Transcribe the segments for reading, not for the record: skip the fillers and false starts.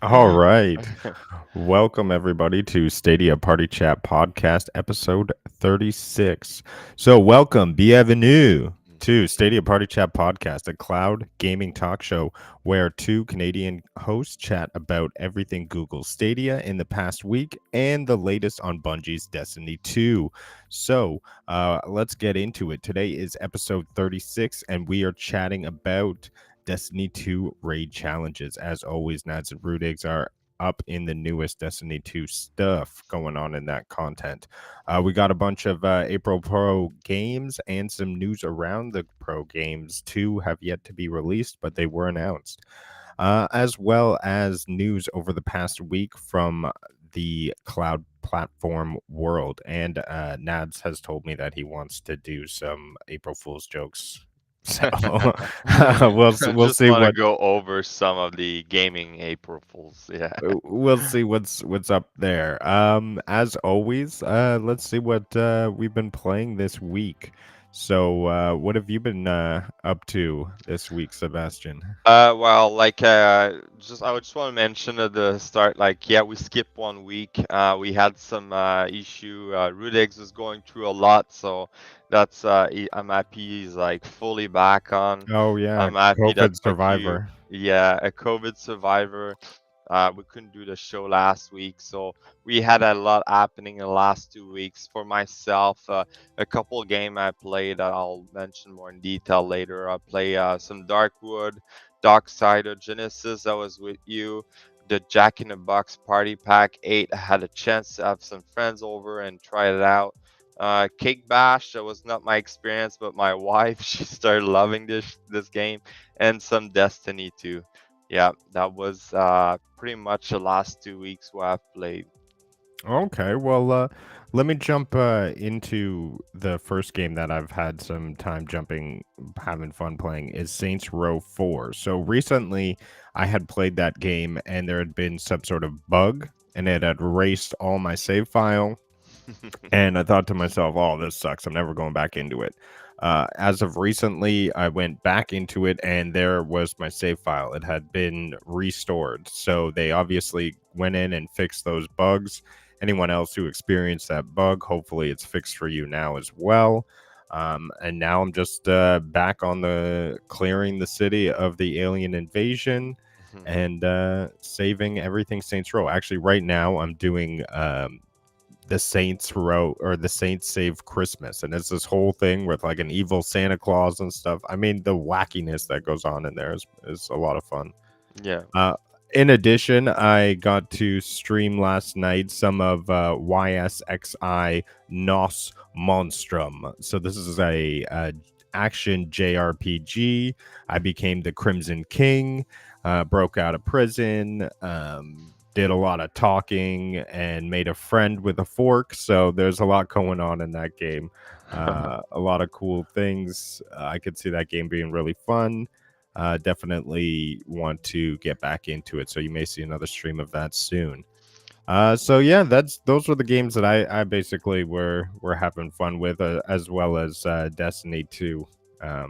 All right. Welcome, everybody, to Stadia Party Chat Podcast, episode 36. So, welcome, bienvenue to Stadia Party Chat Podcast, a cloud gaming talk show where two Canadian hosts chat about everything Google Stadia in the past week and the latest on Bungie's Destiny 2. So, let's get into it. Today is episode 36, and we are chatting about Destiny 2 raid challenges. As always, Nads and Rudiggz are up in the newest Destiny 2 stuff going on in that content. We got a bunch of April Pro games and some news around the Pro games. Two have yet to be released, but they were announced. As well as news over the past week from the cloud platform world. And Nads has told me that he wants to do some April Fool's jokes. So we'll Just see want to what go over some of the gaming April Fools. Yeah. we'll see what's up there. As always, let's see what we've been playing this week. So what have you been up to this week, Sebastian? Well, just I would just want to mention at the start, yeah, we skipped 1 week. We had some issue. Rudiggz was going through a lot, so I'm happy he's like fully back on. Oh yeah, I'm happy that COVID like you, survivor. yeah, a COVID survivor. We couldn't do the show last week, so we had a lot happening in the last 2 weeks. For myself, a couple game I played that I'll mention more in detail later. I play some Darkwood, Darksider, Genesis. I was with you. The Jack in the Box Party Pack 8. I had a chance to have some friends over and try it out. Cake Bash, that was not my experience, but my wife, she started loving this game, and some Destiny too. Yeah, that was pretty much the last 2 weeks what I've played. Okay, well, let me jump into the first game that I've had some time having fun playing is Saints Row 4. So recently, I had played that game, and there had been some sort of bug, and it had erased all my save file. And I thought to myself, oh, this sucks. I'm never going back into it. As of recently, I went back into it and there was my save file. It had been restored. So they obviously went in and fixed those bugs. Anyone else who experienced that bug, hopefully it's fixed for you now as well. And now I'm just back on the clearing the city of the alien invasion and saving everything Saints Row. Actually, right now I'm doing the Saints Row or the Saints Save Christmas, and it's this whole thing with like an evil Santa Claus and stuff. I mean, the wackiness that goes on in there is a lot of fun. Yeah. Uh, in addition, I got to stream last night some of YSXI Nos Monstrum. So this is a action JRPG. I became the Crimson King, broke out of prison, did a lot of talking, and made a friend with a fork. So there's a lot going on in that game. A lot of cool things. I could see that game being really fun. Definitely want to get back into it. So you may see another stream of that soon. So yeah, those were the games that I basically were having fun with, as well as Destiny 2.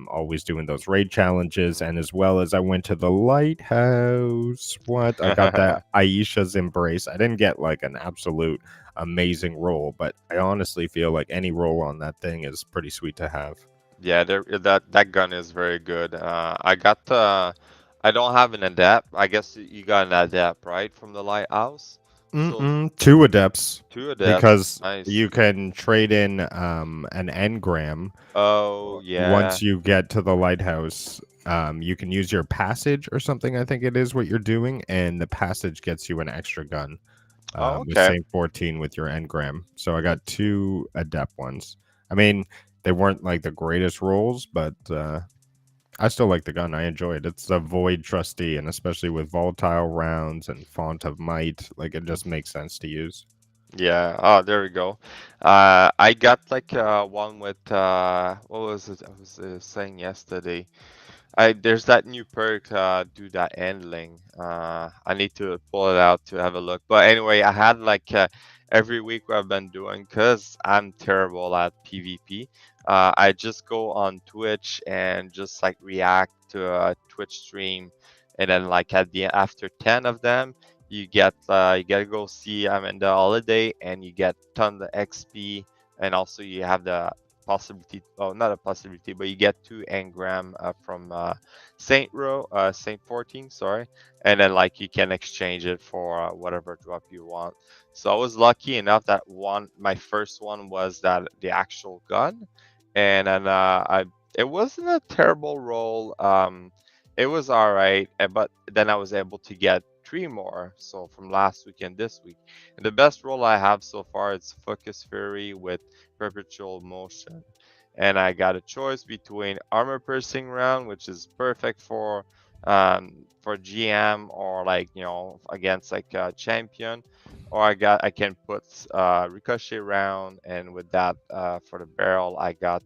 Always doing those raid challenges, and as well as I went to the lighthouse. What I got that Aisha's embrace. I didn't get like an absolute amazing role, but I honestly feel like any role on that thing is pretty sweet to have. Yeah, that gun is very good. I don't have an adapt. I guess you got an adapt, right, from the lighthouse. So Two adepts, two adapts, because nice. you can trade in an engram Oh yeah. once you get to the lighthouse. You can use your passage or something, I think it is what you're doing, and the passage gets you an extra gun Oh with okay. Saint 14 with your engram. So I got two adept ones. I mean, they weren't like the greatest rolls, but I still like the gun. I enjoy it. It's a void trustee, and especially with volatile rounds and font of might, like it just makes sense to use. Yeah. Oh, there we go. I got like one with what was it? I was saying yesterday. I There's that new perk, do that handling. I need to pull it out to have a look. But anyway, I had like every week what I've been doing, cause I'm terrible at PvP. I just go on Twitch and just like react to a Twitch stream and then like at the after 10 of them, you get to go see the holiday, and you get ton of XP, and also you have the possibility, oh, not a possibility, but you get 2 engram from Saint 14, sorry, and then like you can exchange it for whatever drop you want. So I was lucky enough that my first one was that the actual gun, and then I it wasn't a terrible roll. It was all right, but then I was able to get 3 more. So from last week and this week, and the best roll I have so far is Focus Fury with Perpetual Motion, and I got a choice between Armor Piercing Round, which is perfect for GM, or like against like a champion, or I can put Ricochet Round, and with that for the barrel I got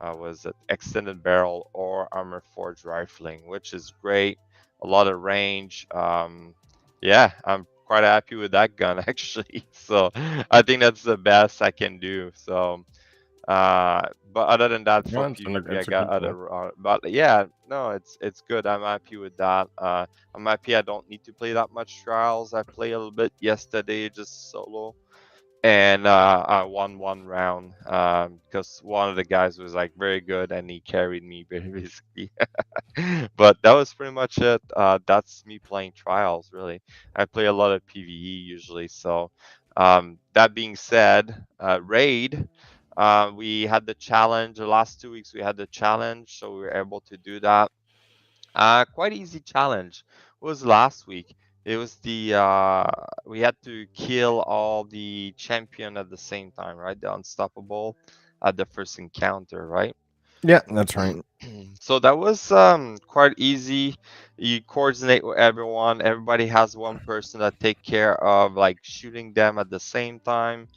was it extended barrel or armor forge rifling, which is great. A lot of range. Yeah, I'm quite happy with that gun actually. So I think that's the best I can do. So, but other than that, for Yeah, PvP, I it's a got good tool. other. But yeah, no, it's good. I'm happy with that. I'm happy I don't need to play that much trials. I played a little bit yesterday, just solo, and I won 1 round because one of the guys was like very good and he carried me basically. But that was pretty much it. That's me playing trials really. I play a lot of PvE usually. So that being said, raid. We had the challenge the last 2 weeks. We had the challenge, so we were able to do that. Quite easy challenge. It was last week. It was the we had to kill all the champion at the same time, right? The unstoppable at the first encounter, right? Yeah, that's right. So that was quite easy. You coordinate with everyone. Everybody has one person that take care of like shooting them at the same time,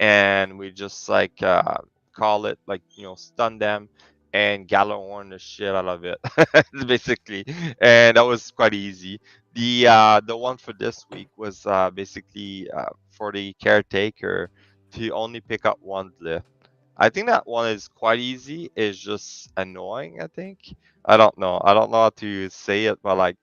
and we just like call it like stun them and Gallahorn the shit out of it, basically. And that was quite easy. The one for this week was basically for the caretaker to only pick up one glyph. I think that one is quite easy. It's just annoying, I think. I don't know. I don't know how to say it, but like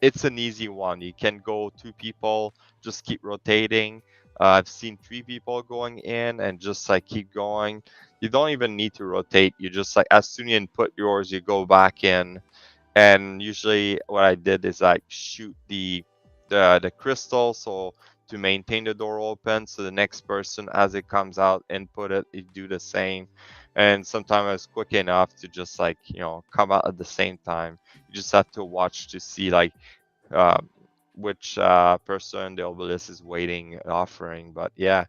it's an easy one. You can go 2 people, just keep rotating. I've seen 3 people going in and just like keep going. You don't even need to rotate. You just like as soon as you input yours, you go back in, and usually what I did is like shoot the crystal, so to maintain the door open, so the next person as it comes out input it, you do the same. And sometimes it's quick enough to just like come out at the same time. You just have to watch to see like uh, which person the obelisk is waiting offering. But yeah,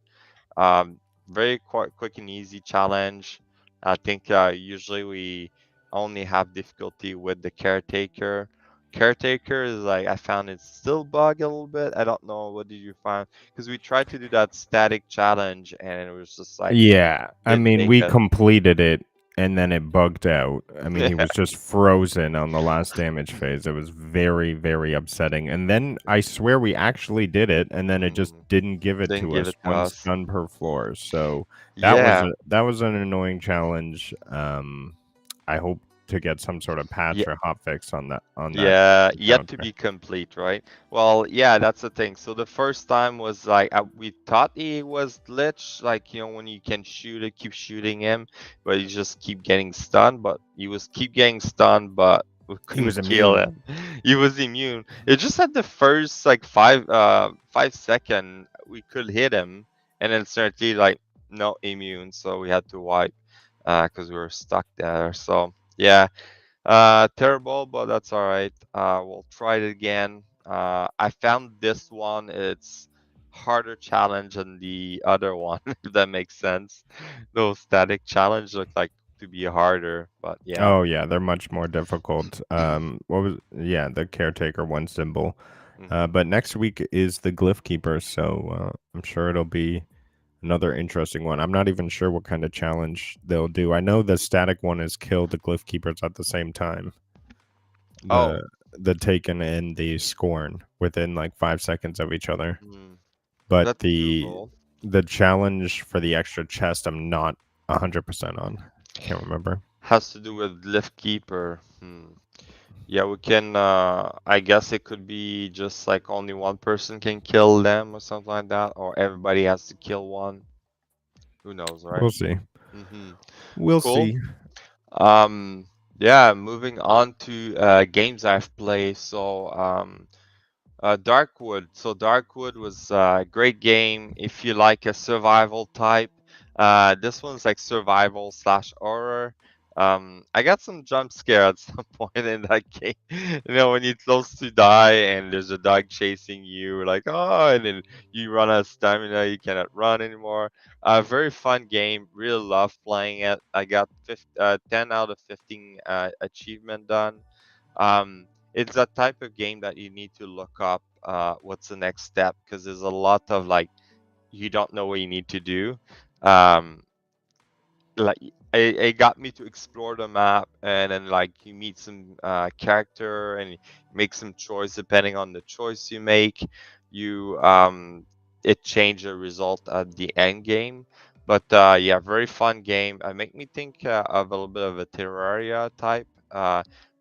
um, very quick and easy challenge. I think usually we only have difficulty with the caretaker. Caretaker is like I found it still bug a little bit. I don't know. What did you find? Because we tried to do that static challenge and it was just like Yeah, I didn't mean, make we it. completed it and then it bugged out. I mean, he Yeah. was just frozen on the last damage phase. It was very, very upsetting. And then I swear we actually did it, and then it just Mm, didn't give it didn't to give us. it to One us. stun per floor. So Yeah. that was an annoying challenge. I hope to get some sort of patch or hotfix on that Yeah, yet to encounter. be complete, right? Well, yeah, that's the thing. So the first time was like we thought he was glitch, like when you can shoot it, keep shooting him, but you just keep getting stunned. But he was keep getting stunned, but we He was couldn't kill immune. him. He was immune. It just at the first like 5 second we could hit him, and then certainly like no immune, so we had to wipe because we were stuck there. So yeah. Terrible, but that's all right. We'll try it again. I found this one. It's harder challenge than the other one, if that makes sense. Those static challenge look like to be harder, but yeah. Oh yeah, they're much more difficult. What was yeah, the caretaker one symbol. Hmm. But next week is the Glyph Keeper, so I'm sure it'll be another interesting one. I'm not even sure what kind of challenge they'll do. I know the static one is kill the Glyph Keepers at the same time. Oh, The Taken and the Scorn within like 5 seconds of each other. mm, But that's doable. the challenge for the extra chest, I'm not 100% on. I can't remember. Has to do with lift keeper. Hmm. Yeah, we can. I guess it could be just like only one person can kill them or something like that, or everybody has to kill one. Who knows, right? We'll see. Mm-hmm. We'll Cool. see. Um, yeah, moving on to games I've played. Darkwood. So Darkwood was a great game if you like a survival type. This one's like survival slash horror. I got some jump scare at some point in that game. When you're close to die and there's a dog chasing you, like oh, and then you run out of stamina, you cannot run anymore. Very fun game. Really love playing it. I got 10 out of 15 achievement done. It's that type of game that you need to look up what's the next step because there's a lot of like you don't know what you need to do. Um, like it got me to explore the map and then like you meet some character and you make some choice depending on the choice you make. You it changed the result at the end game. But yeah, very fun game. Make me think of a little bit of a Terraria type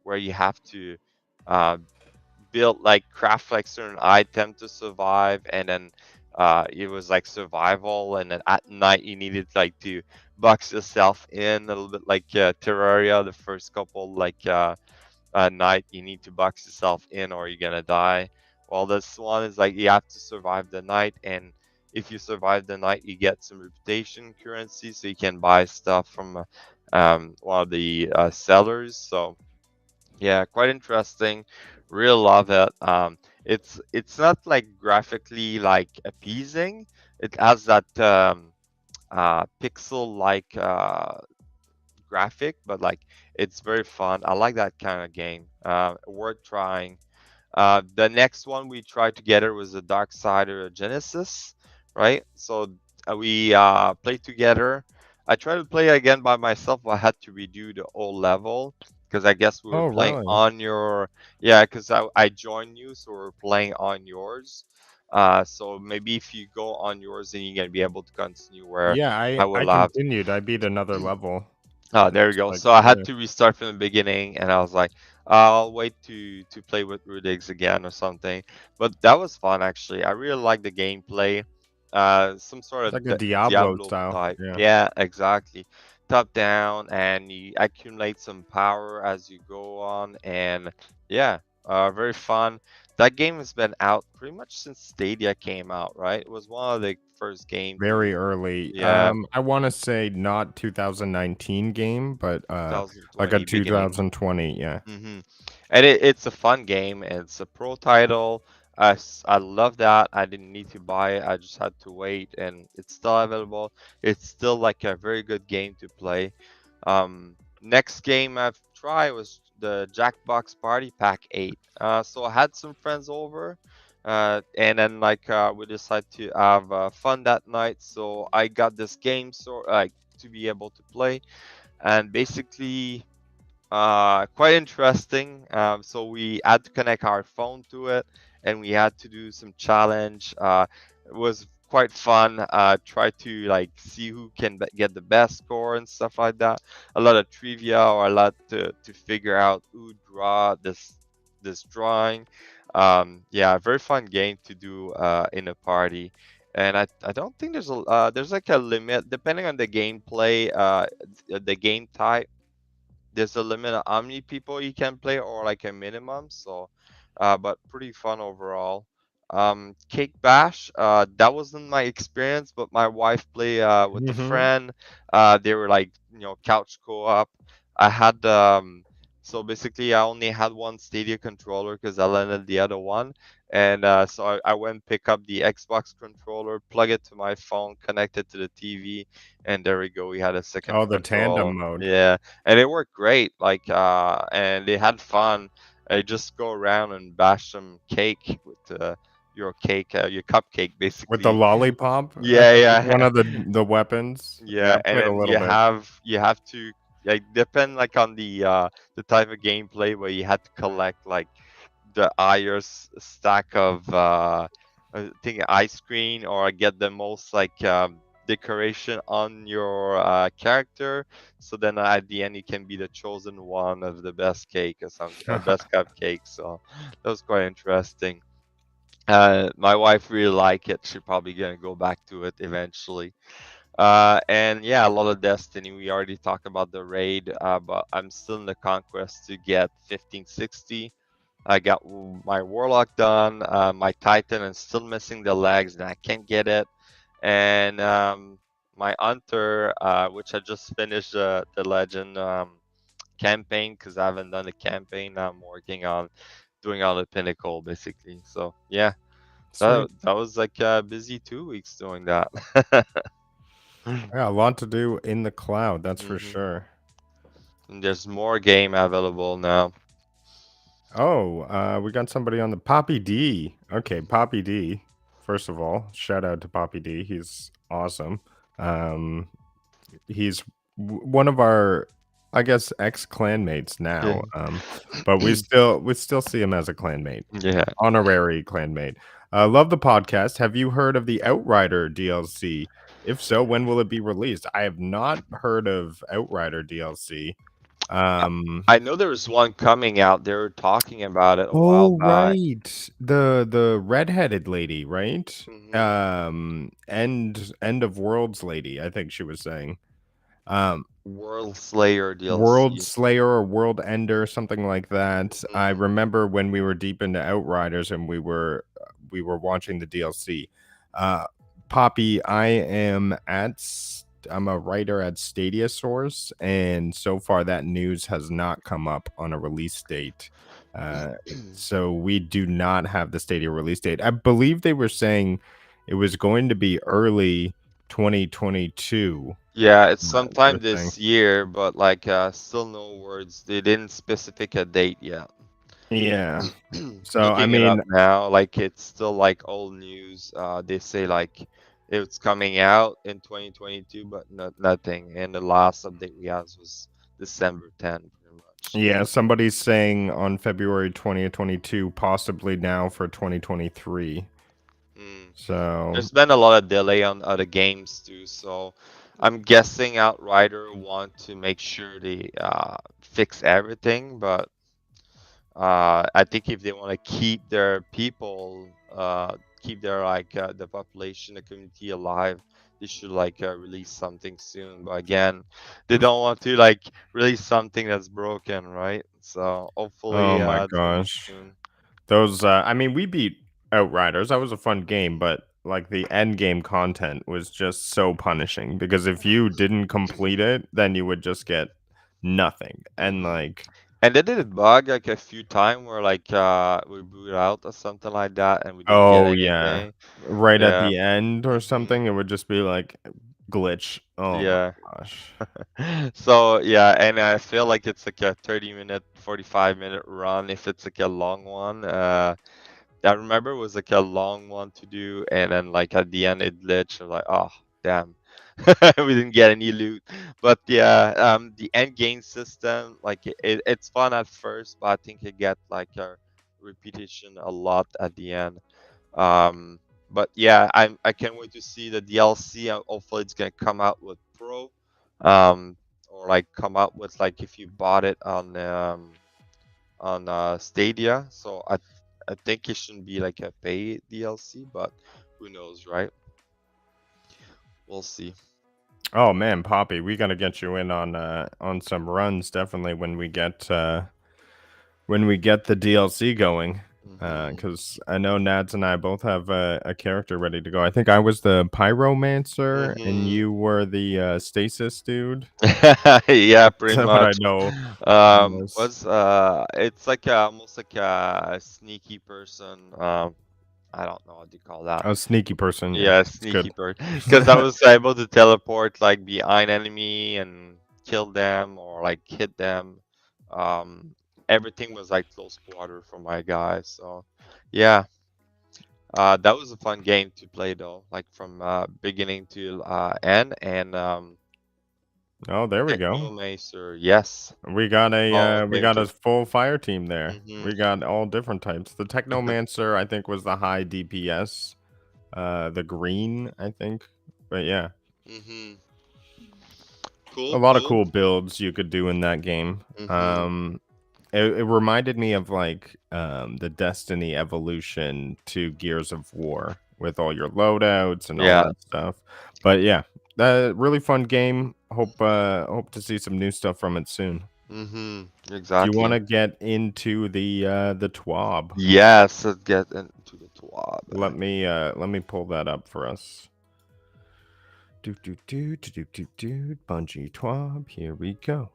where you have to uh, build like craft like certain item to survive and then it was like survival and then at night you needed like to box yourself in a little bit like Terraria the first couple like night you need to box yourself in or you're gonna die. Well, this one is like you have to survive the night, and if you survive the night you get some reputation currency so you can buy stuff from one of the sellers. So yeah, quite interesting. Real love it. It's not like graphically like appeasing. It has that pixel like graphic, but like it's very fun. I like that kind of game. Worth trying. The next one we tried together was the Dark Side or Genesis, right? So we played together. I tried to play again by myself, but I had to redo the whole level because I guess we were Oh, playing really? on your yeah. Because I joined you, so we're playing on yours. So maybe if you go on yours, then you're gonna be able to continue where Yeah, I I will have. continued. I beat another level. Oh, It there we was go. like, So I had yeah, to restart from the beginning, and I was like, I'll wait to play with Rudiggz again or something. But that was fun actually. I really like the gameplay. Some sort of like a Diablo Diablo style. type. Yeah, Yeah, exactly. Top down, and you accumulate some power as you go on, and yeah, very fun. That game has been out pretty much since Stadia came out, right? It was one of the first game to, very early. yeah, I want to say not 2019 game, but like a 2020 beginning. 2020. Yeah, Hmm. And it's a fun game. It's a pro title. I love that. I didn't need to buy it. I just had to wait, and it's still available. It's still like a very good game to play. Next game I've tried was the Jackbox Party Pack 8. So I had some friends over, and then like we decided to have fun that night. So I got this game so like to be able to play, and basically quite interesting. So we had to connect our phone to it, and we had to do some challenge. It was quite fun. Try to like see who can get the best score and stuff like that. A lot of trivia or a lot to figure out who draw this drawing. Yeah, very fun game to do in a party. And I don't think there's like a limit depending on the gameplay, the game type there's a limit of how many people you can play or like a minimum. So, but pretty fun overall. Cake Bash, that wasn't my experience, but my wife played with a hmm friend. They were like, couch co-op. I had, so basically I only had one Stadia controller because I landed the other one. And so I went pick up the Xbox controller, plug it to my phone, connect it to the TV, and there we go. We had a second Oh, the control. tandem mode Yeah, and it worked great. Like, and they had fun. I just go around and bash some cake with your cake, your cupcake, with the basically. lollipop. That's Yeah, one yeah, of the weapons. Yeah, I yeah. And played a then little bit. you have to like depend like on the type of gameplay where you had to collect like the highest stack of I think ice cream or get the most like decoration on your character. So then at the end you can be the chosen one of the best cake or something, or best cupcake. So that was quite interesting. My wife really liked it. She's probably gonna go back to it eventually. And yeah, a lot of Destiny. We already talked about the raid, but I'm still in the conquest to get 1560. I got my Warlock done, my Titan, and still missing the legs, and I can't get it. And my Hunter, which I just finished the Legend campaign because I haven't done the campaign. I'm working on doing all the Pinnacle basically. So yeah, Sweet. that was like a busy 2 weeks doing that. Yeah, a lot to do in the cloud, that's for hmm sure. And there's more game available now. Oh, we got somebody on the Poppy D. Okay, Poppy D. First of all, shout out to Poppy D. He's awesome. Um, he's one of our, I guess, ex clanmates Yeah. now. But we still see him as a clanmate, Yeah. honorary clanmate. Love the podcast. Have you heard of the Outrider DLC? If so, when will it be released? I have not heard of Outrider DLC. I Um, I know there was one coming out. They were talking about it a while oh back. right, the redheaded lady, right? hmm End of worlds lady. I think she was saying. Um, World Slayer World DLC. Slayer or World Ender, something like that. I hmm remember when we were deep into Outriders and we were watching the DLC. Uh, Poppy, I'm a writer at Stadia Source, and so far that news has not come up on a release date. Uh, so we do not have the Stadia release date. I believe they were saying it was going to be early 2022. Yeah, it's They were sometime saying. this year, but like still no words. They didn't specific a date yet. Yeah. So, I Looking it up mean, now, like it's still like old news. They say like it's coming out in 2022, but nothing. And the last update we had was December 10, pretty much. yeah, somebody's saying on February 2022, possibly now for 2023. Mm. So, There's been a lot of delay on other games too, so I'm guessing Outrider want to make sure they fix everything, but I think if they want to keep their people, keep their like the population, the community alive, they should like release something soon. But again, they don't want to like release something that's broken, right? So oh hopefully, my it's gonna be gosh. soon. Those, I mean, we beat Outriders. That was a fun game, but like the end game content was just so punishing because if you didn't complete it, then you would just get nothing. And hmm like, And they did it bug like a few times where like we boot out or something like that, and we didn't get oh yeah, anything. right at Yeah. the end or hmm something, it would just be like glitch. Oh my Yeah. gosh. So yeah, and I feel like it's like a 30-minute, 45-minute run if it's like a long one. I remember it was like a long one to do, and then like at the end it glitched. I was like, oh damn, we didn't get any loot. But yeah, the end game system, like it's fun at first, but I think it get like a repetition a lot at the end. Um, but yeah, I can't wait to see the DLC. Hopefully, it's gonna come out with Pro, or like come out with like if you bought it on Stadia. So I think it shouldn't be like a pay DLC, but who knows, right? We'll see. Oh man, Poppy, we gotta get you in on some runs definitely when we get the DLC going. hmm Because I know Nads and I both have a character ready to go. I think I was the pyromancer and hmm you were the stasis dude. Yeah, pretty That's what I much. know. Yes. Was it's like almost like a sneaky person. I don't know what you call that. A sneaky person, yeah. Yeah, It's good. sneaky bird. Because I was able to teleport like behind enemy and kill them or like hit them. Um, Everything was like close quarter for my guys. So, yeah, that was a fun game to play though, like from beginning to end. And Oh, there we go. Technomancer, yes, all We came got a to. full fire team there. hmm We got all different types. The Technomancer, I think, was the high DPS. The green, I think. But yeah. Mhm. A Cool. lot of Cool. cool builds you could do in that game. Mhm. It reminded me of like the Destiny evolution to Gears of War with all your loadouts and all Yeah. that stuff. But yeah, really fun game. Hope to see some new stuff from it soon. Mhm. Do you want Exactly. to get into the TWAB? Yes. Let's get into the TWAB. Let me pull that up for us. Bungie TWAB. Here we go.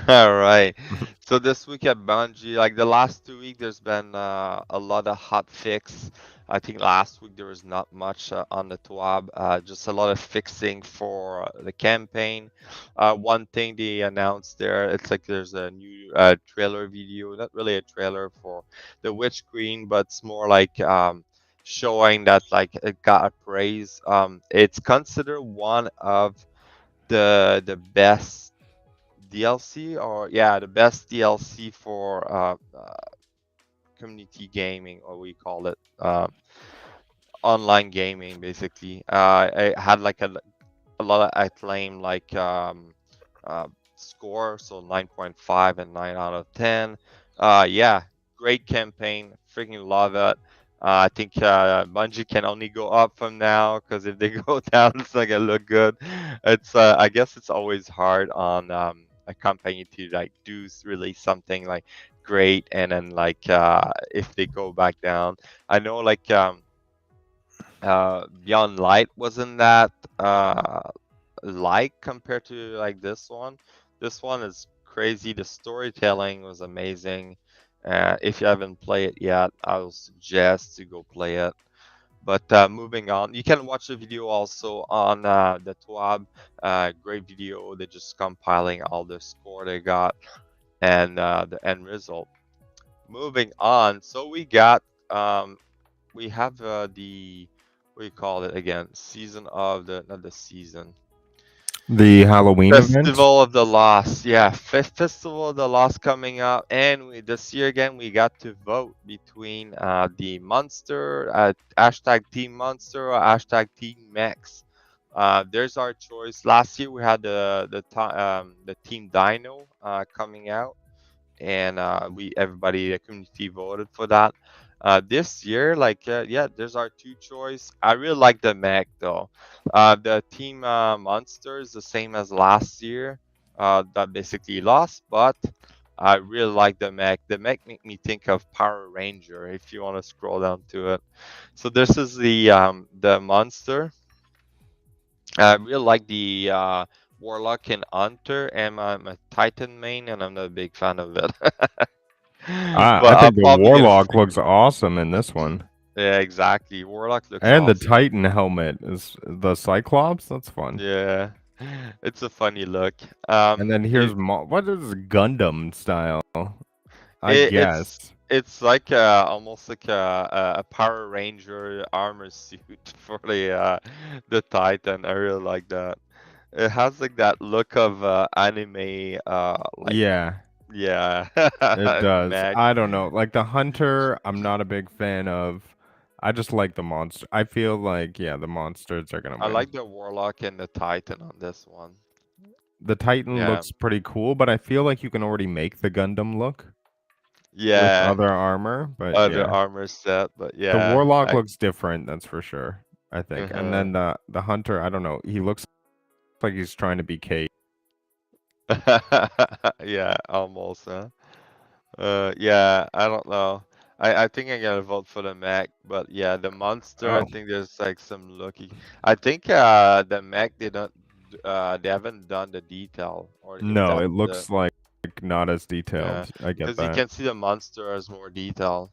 All right. So this week at Bungie, like the last 2 weeks, there's been a lot of hot fix. I think last week there was not much on the TWAB, just a lot of fixing for the campaign. One thing they announced there, it's like there's a new trailer video, not really a trailer for the Witch Queen, but it's more like showing that like it got a praise. It's considered one of the best DLC, or yeah, the best DLC for community gaming, or we call it online gaming, basically. It had like a lot of acclaim, like uh, score, so 9.5 and 9 out of 10. Yeah, great campaign, freaking love it. I think Bungie can only go up from now, because if they go down, it's not gonna look good. It's I guess it's always hard on a company to like release something like great, and then like if they go back down. I know like Beyond Light wasn't that like compared to like this one. This one is crazy. The storytelling was amazing. If you haven't played it yet, I will suggest to go play it. But moving on, you can watch the video also on the TWAB. Great video. They're just compiling all the score they got and the end result. Moving on, so we have the what do you call it again? Season of the not the season. The Halloween event. Festival of the Lost, yeah, Festival of the Lost coming up, and this year again we got to vote between the monster, hashtag Team Monster or hashtag Team Max. There's our choice. Last year we had the Team Dino coming out, and we everybody the community voted for that. This year, like yeah, there's our two choice. I really like the mech though. The team monster is the same as last year. That basically lost, but I really like the mech. The mech make me think of Power Ranger. If you want to scroll down to it, so this is the monster. I really like the Warlock and Hunter, and I'm a Titan main, and I'm not a big fan of it. But I I'm think the probably gonna Warlock stick. looks awesome in this one. Yeah, exactly. Warlock looks And the awesome. Titan helmet is the Cyclops. That's fun. Yeah, it's a funny look. And then It, here's what is Gundam style? I it guess. it's like almost like a Power Ranger armor suit for the Titan. I really like that. It has like that look of anime like Yeah, yeah it does. mech. I don't know. Like the Hunter, I'm not a big fan of. I just like the monster. I feel like yeah, the monsters are gonna I win. like the Warlock and the Titan on this one. The Titan Yeah. looks pretty cool, but I feel like you can already make the Gundam look with Yeah. other armor. But Other yeah, armor set, but the yeah. Warlock looks different. That's for sure. I think. And Uh-huh. then the Hunter, I don't know. He looks like he's trying to be Kate. Yeah, almost, huh? Yeah, I don't know. I think I'm gonna vote for the mech, but yeah, the monster, I Oh think there's like some looky. I think the mech they haven't done the detail, or if no, that's it the looks like not as yeah, detailed. I get because you that. can see the monster as more detail.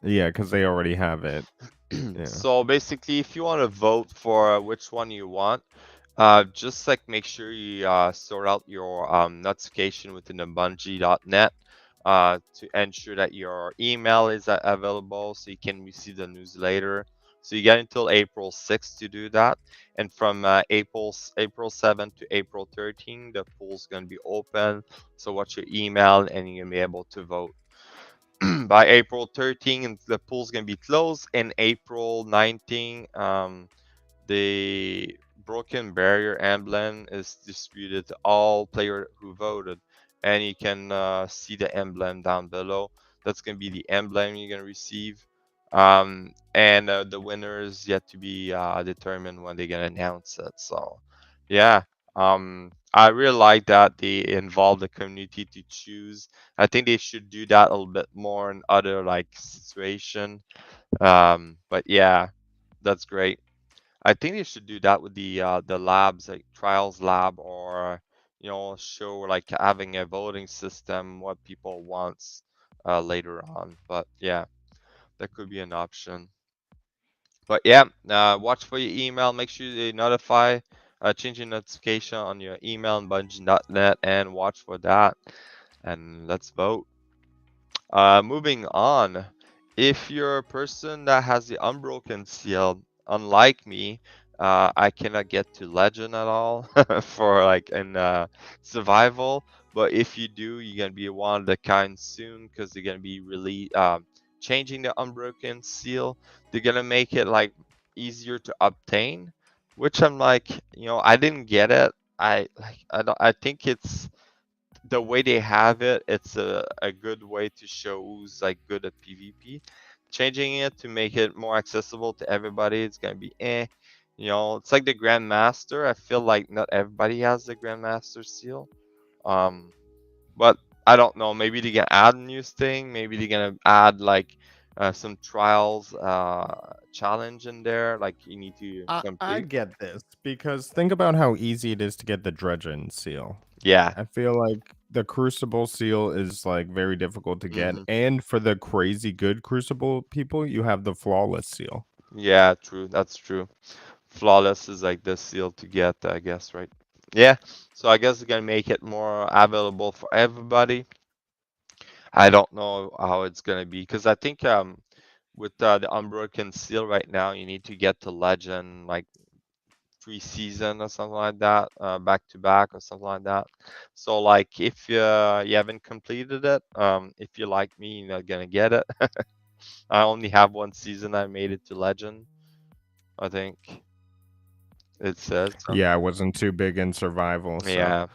Yeah, because they already have it. Yeah. So basically, if you want to vote for which one you want, just like make sure you sort out your notification within the Bungie.net to ensure that your email is available so you can receive the newsletter. So you get until April 6th to do that, and from April 7th to April 13th, the pool's gonna be open. So watch your email, and you're gonna be able to vote. By April 13th, the pool's gonna be closed, and April 19th, the broken barrier emblem is distributed to all players who voted, and you can see the emblem down below. That's gonna be the emblem you're gonna receive. And the winner is yet to be determined when they're gonna announce it. So, yeah. I really like that they involve the community to choose. I think they should do that a little bit more in other like situation. But yeah, that's great. I think they should do that with the labs, like trials lab, or show like having a voting system, what people wants later on. But yeah, that could be an option. But yeah, watch for your email. Make sure you notify, change your notification on your email and Bungie.net, and watch for that. And let's vote. Moving on, if you're a person that has the unbroken seal, unlike me, I cannot get to legend at all for like in survival. But if you do, you're gonna be one of the kind soon because they're gonna be really changing the unbroken seal. They're gonna make it like easier to obtain, which I'm like, I didn't get it. I don't I think it's the way they have it, it's a good way to show who's like good at PvP. Changing it to make it more accessible to everybody, it's gonna be it's like the Grandmaster. I feel like not everybody has the Grandmaster seal. Um, but I don't know. Maybe they're gonna add a new thing. Maybe they're gonna add like some trials challenge in there, like you need to I complete. get this because think about how easy it is to get the Dredgen seal. Yeah. I feel like the Crucible seal is like very difficult to get, Hmm. and for the crazy good Crucible people, you have the Flawless seal. Yeah, true. That's true. Flawless is like the seal to get, I guess, right? Yeah. So I guess it's gonna make it more available for everybody. I don't know how it's gonna be because I think with the Unbroken Seal right now, you need to get to Legend like pre-season or something like that, back to back or something like that. So like if you haven't completed it, if you like me, you're not gonna get it. I only have one season I made it to Legend, I think it says. Yeah, I wasn't too big in survival, so Yeah.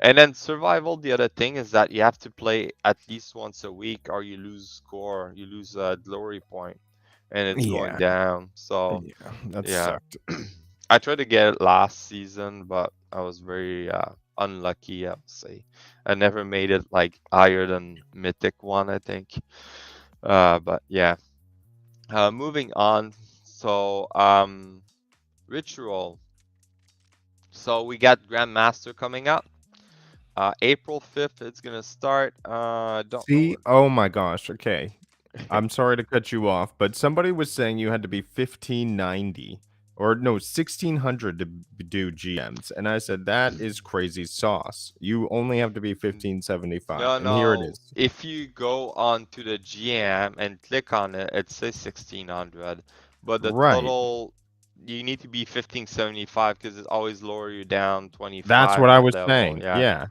And then survival, the other thing is that you have to play at least once a week or you lose score, you lose a glory point, and it's going yeah, down. So, yeah, that yeah. sucked. I tried to get it last season, but I was very unlucky, I would say. I never made it like higher than Mythic 1, I think. But yeah. Moving on. So, Ritual. So we got Grandmaster coming up. April 5th, it's gonna start. Don't know. See, oh my gosh. Okay, I'm sorry to cut you off, but somebody was saying you had to be 1590 or no 1600 to do GMs, and I said that is crazy sauce. You only have to be 1575, No, and here it no. is. If you go on to the GM and click on it, it says 1600, but the Right. total you need to be 1575 because it always lower you down That's 25 what I in was level. saying. Yeah. Yeah.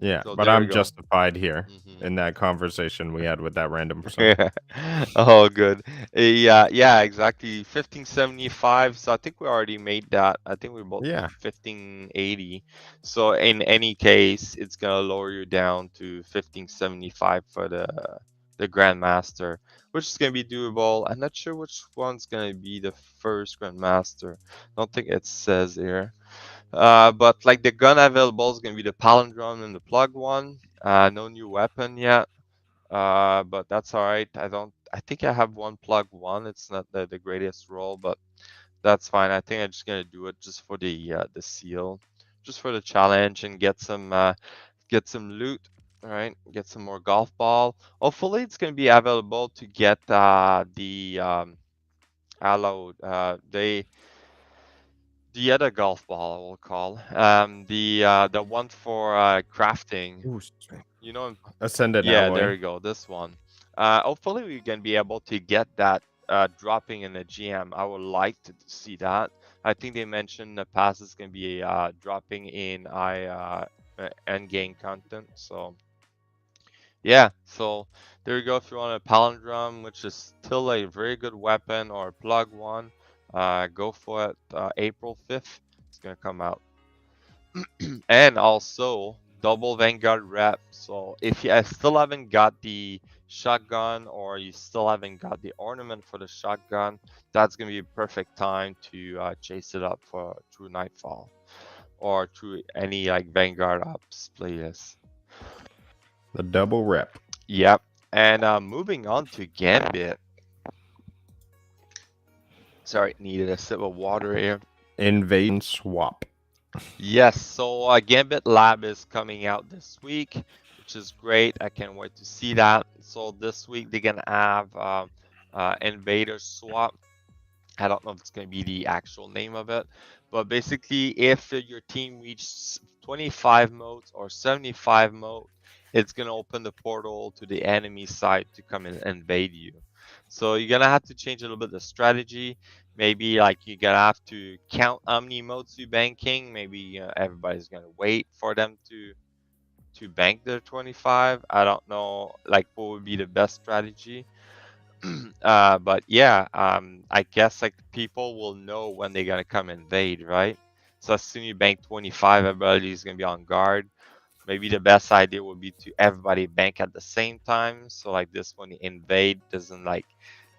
Yeah, So but there we I'm go. justified here Hmm. in that conversation we had with that random person. Yeah. Oh, good. Yeah, yeah, exactly. 1575. So I think we already made that. I think we both did Yeah. 1580. So in any case, it's gonna lower you down to 1575 for the Grandmaster, which is gonna be doable. I'm not sure which one's gonna be the first Grandmaster. Don't think it says here. But like the gun available is gonna be the Palindrome and the Plug one. No new weapon yet. But that's all right. I think I have one plug one. It's not the greatest roll, but that's fine. I think I'm just gonna do it just for the seal, just for the challenge and get some loot. All right, get some more golf ball. Hopefully, it's gonna be available to get the allo the other golf ball I will call the one for crafting. Ooh, You know, Ascendant yeah, there alloy. you go. This one. Hopefully we can be able to get that dropping in the GM. I would like to see that. I think they mentioned in the past it's gonna be dropping in end game content. So yeah, so there you go. If you want a palindrome, which is still a very good weapon, or plug one, go for it. April 5th. it's gonna come out. And also double Vanguard rep. So if you still haven't got the shotgun or you still haven't got the ornament for the shotgun, that's gonna be a perfect time to chase it up for through Nightfall or through any like Vanguard Ops playlist. The double rep. Yep. And moving on to Gambit. Sorry, needed a sip of water here. Invade swap. Yes, so Gambit Lab is coming out this week, which is great. I can't wait to see that. So this week they're gonna have Invader Swap. I don't know if it's gonna be the actual name of it, but basically, if your team reaches 25 modes or 75 mode, it's gonna open the portal to the enemy side to come and invade you. So you're gonna have to change a little bit the strategy. Maybe like you're gonna have to count how many modes you're banking. Maybe everybody's gonna wait for them to bank their 25. I don't know like what would be the best strategy. But yeah, I guess like people will know when they're gonna come invade, right? So as soon as you bank 25, everybody's gonna be on guard. Maybe the best idea would be to everybody bank at the same time. So like this when the invade doesn't like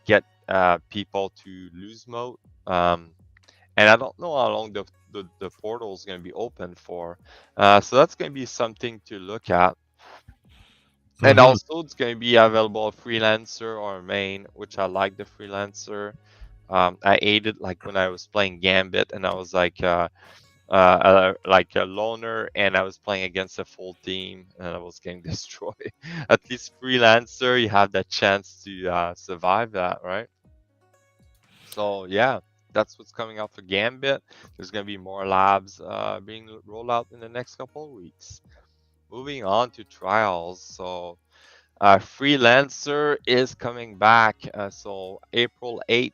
get people to lose mode. And I don't know how long the portal is gonna be open for. So that's gonna be something to look at. And also, it's going to be available freelancer or main, which I like the freelancer. I ate it like when I was playing Gambit, and I was like a loner, and I was playing against a full team, and I was getting destroyed. At least freelancer, you have that chance to survive that, right? So yeah, that's what's coming out for Gambit. There's going to be more labs being rolled out in the next couple of weeks. Moving on to trials, so. Freelancer is coming back. So April 8th,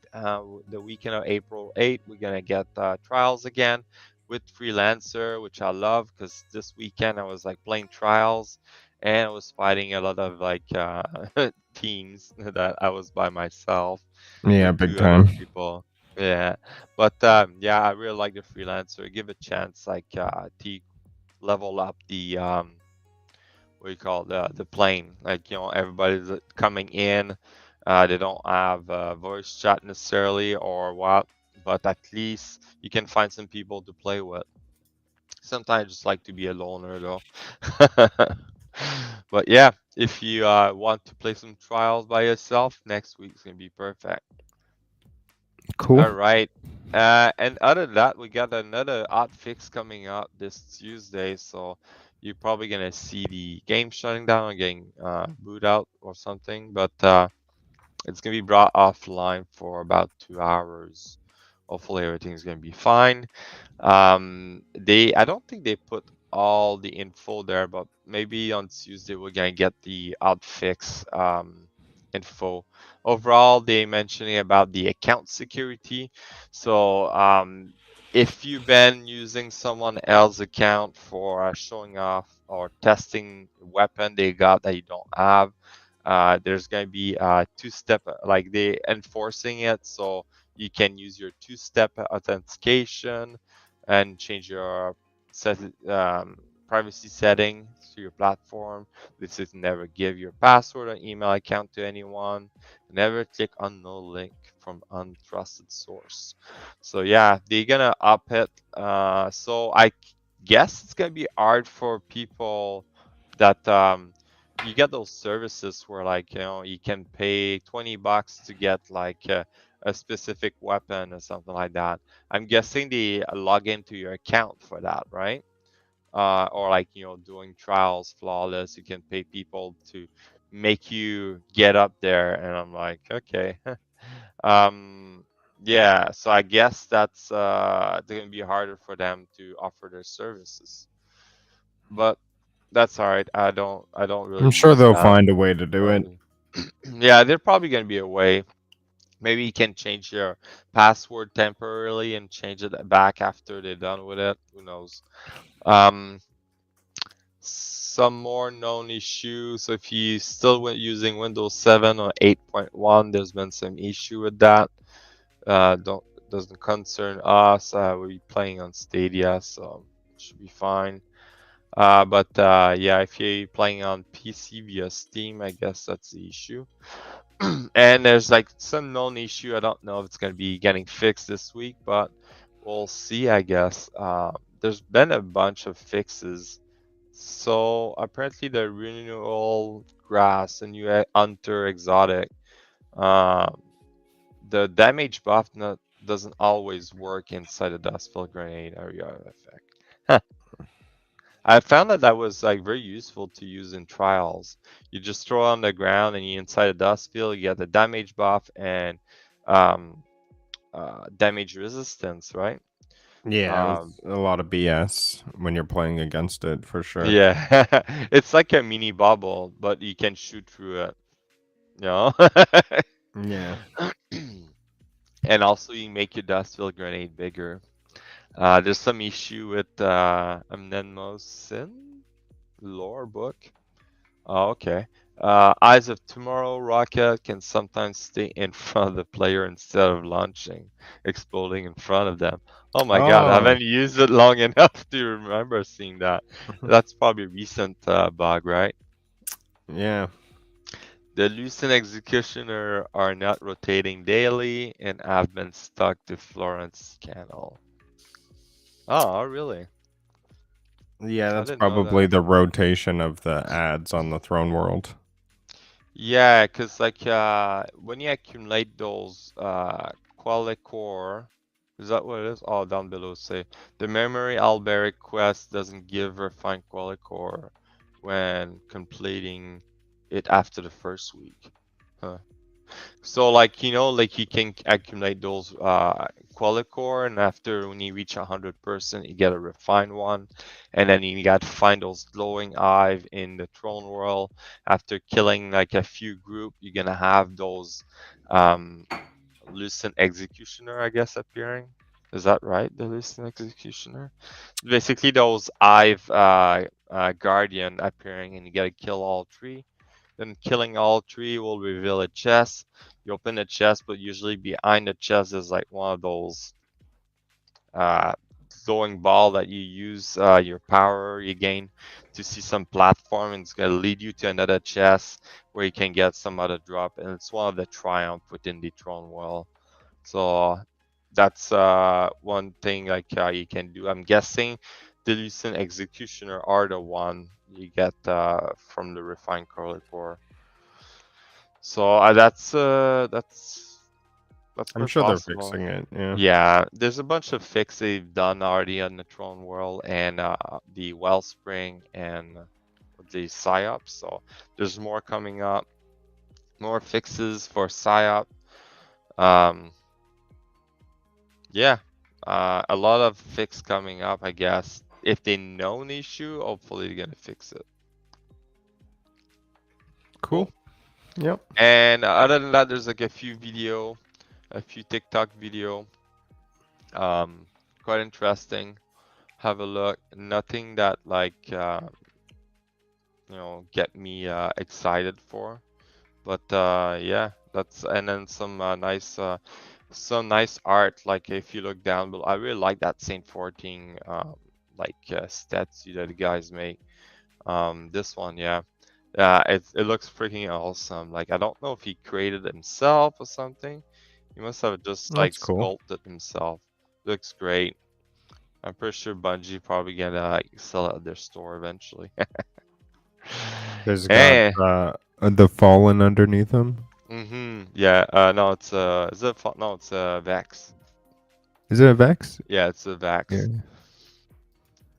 the weekend of April 8th, we're gonna get trials again with Freelancer, which I love because this weekend I was like playing trials and I was fighting a lot of like teams that I was by myself Yeah, with big two other time. people. Yeah, but yeah, I really like the Freelancer. Give a chance, like to level up the what you call the plane. Like everybody's coming in. They don't have voice chat necessarily or what, but at least you can find some people to play with. Sometimes I just like to be a loner though. But yeah, if you want to play some trials by yourself, next week's gonna be perfect. Cool. All right. And other than that, we got another odd fix coming up this Tuesday. So you're probably gonna see the game shutting down or getting boot out or something. But it's gonna be brought offline for about 2 hours. Hopefully everything's gonna be fine. I don't think they put all the info there, but maybe on Tuesday we're gonna get the outfix info. Overall, they mentioning about the account security. So if you've been using someone else's account for showing off or testing weapon they got that you don't have, there's gonna be two-step like they enforcing it, so you can use your two-step authentication and change your set, privacy setting to your platform. This is never give your password or email account to anyone. Never click on no link from untrusted source. So yeah, they're gonna up it. So I guess it's gonna be hard for people that you get those services where like you can pay $20 to get like a specific weapon or something like that. I'm guessing they log into your account for that, right? Or like doing trials flawless, you can pay people to make you get up there, and I'm like, okay. um yeah, so I guess that's gonna be harder for them to offer their services, but that's all right. I don't really I'm sure use they'll that. find a way to do it. Probably. Yeah, there's probably gonna be a way. Maybe you can change your password temporarily and change it back after they're done with it. Who knows? Um, some more known issues. So if you still using Windows 7 or 8.1, there's been some issue with that. Don't doesn't concern us. We're playing on Stadia, so it should be fine. But yeah, if you're playing on PC via Steam, I guess that's the issue. And there's like some known issue. I don't know if it's going to be getting fixed this week, but we'll see, I guess. There's been a bunch of fixes. So apparently the renewal grass and you hunter exotic, the damage buff doesn't always work inside the Dustfield grenade area effect. I found that was like very useful to use in trials. You just throw it on the ground and you inside a dust field, you get the damage buff and um, damage resistance, right? Yeah, it Um, was a lot of BS when you're playing against it for sure. yeah, it's like a mini bubble, but you can shoot through it, you know? Yeah. And also you make your dust field grenade bigger. There's some issue with Amnenmo's Sin lore book. Oh, okay. Eyes of Tomorrow rocket can sometimes stay in front of the player instead of launching, exploding in front of them. Oh my god, I Oh, haven't used it long enough to remember seeing that. That's probably a recent bug, right? yeah. The Lucent Executioner are not rotating daily and have been stuck to Florence Canal. Oh, really? Yeah, I that's didn't know probably that. the rotation of the ads on the throne world. Yeah, because like when you accumulate those quality core, is that what it is? Oh, down below say the memory alberic quest doesn't give refined quality core when completing it after the first week. Huh. So like like you can accumulate those quality core, and after when you reach 100%, you get a refined one, and then you got to find those glowing eye in the throne world. After killing like a few group, you're gonna have those um, Lucent Executioner, I guess, appearing. Is that right? The Lucent Executioner. Basically, those eye guardian appearing, and you gotta kill all three. Then killing all three will reveal a chest. You open the chest, but usually behind the chest is like one of those uh, glowing ball that you use your power you gain to see some platform, and it's gonna lead you to another chest where you can get some other drop, and it's one of the triumph within the throne world. So that's one thing like you can do. I'm guessing the Lucent Executioner are the one you get from the refined curly core. So that's I'm quite sure they're possible. fixing it. Yeah. Yeah, there's a bunch of fixes they've done already on the Throne World and the Wellspring and the PsyOps. So there's more coming up, more fixes for PsyOp. Um, yeah, a lot of fix coming up, I guess. If they know an issue, hopefully they're gonna fix it. Cool. Yep. And other than that, there's like a few TikTok video. Quite interesting. Have a look. Nothing that like get me excited for, but yeah, that's and then some nice art. Like if you look down below, I really like that Saint 14 statue that the guys make. This one, yeah. It looks freaking awesome. Like I don't know if he created it himself or something. He must have just like That's cool. sculpted himself. Looks great. I'm pretty sure Bungie probably gonna like sell it at their store eventually. There's got Eh. the fallen underneath them. Yeah. No, it's is it? No, it's Vex. Is it a Vex? Yeah, it's a Vex. Yeah.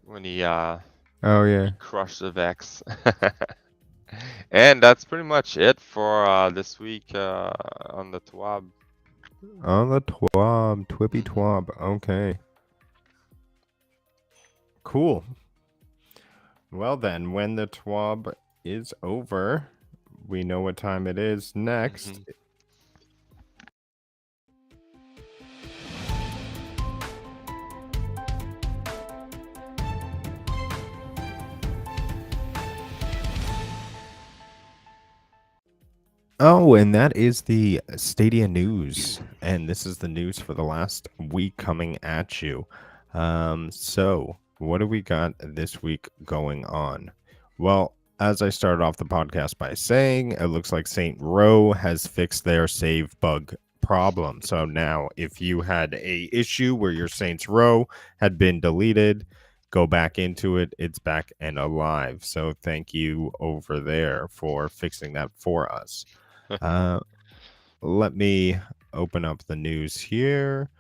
When he Oh yeah. crushed the Vex. And that's pretty much it for this week on the TWAB. On the twab, twippy twab. Okay. Cool. Well then, when the twab is over, we know what time it is next. Oh, and that is the Stadia news. And this is the news for the last week coming at you. So, what do we got this week going on? Well, as I started off the podcast by saying, it looks like Saint Row has fixed their save bug problem. So now, if you had a issue where your Saints Row had been deleted, go back into it. It's back and alive. So thank you over there for fixing that for us. Uh, Let me open up the news here.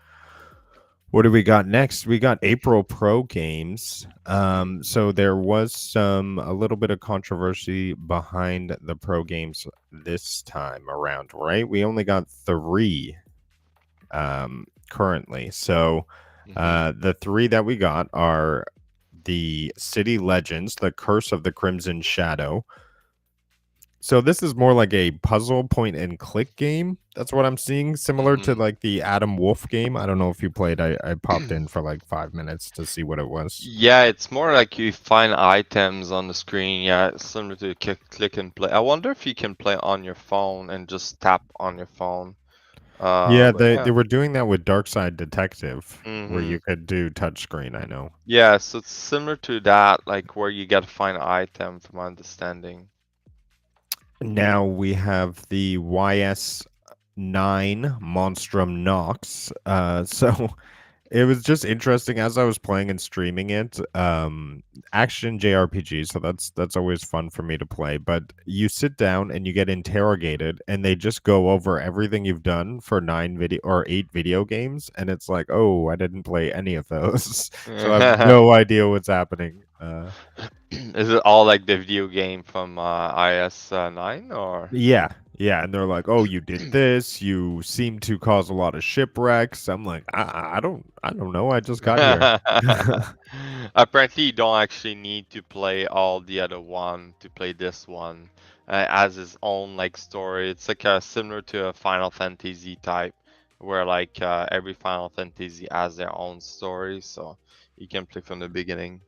What do we got next? We got April Pro games. Mhm. So there was a little bit of controversy behind the Pro games this time around, right? We only got three currently. So Mhm. the three that we got are the City Legends, the Curse of the Crimson Shadow. So this is more like a puzzle point and click game. That's what I'm seeing, similar to Mhm. like the Adam Wolf game. I don't know if you played. I popped in for like 5 minutes to see what it was. Yeah, it's more like you find items on the screen. Yeah, it's similar to click and play. I wonder if you can play on your phone and just tap on your phone. Yeah, But they yeah. were doing that with Dark Side Detective, where Mhm. you could do touchscreen. I know. Yeah, so it's similar to that, like where you gotta find item, from my understanding. Now we have the YS9 Monstrum Nox. So it was just interesting as I was playing and streaming it. Action JRPG, so that's always fun for me to play. But you sit down and you get interrogated, and they just go over everything you've done for 8 video games, and it's like, oh, I didn't play any of those, so I have no idea what's happening. Is it all like the video game from IS9 or? Yeah, yeah, and they're like, "Oh, you did this. You seem to cause a lot of shipwrecks." I'm like, I don't know. I just got here." Apparently, you don't actually need to play all the other one to play this one. As its own like story. It's like similar to a Final Fantasy type, where like every Final Fantasy has their own story, so you can play from the beginning.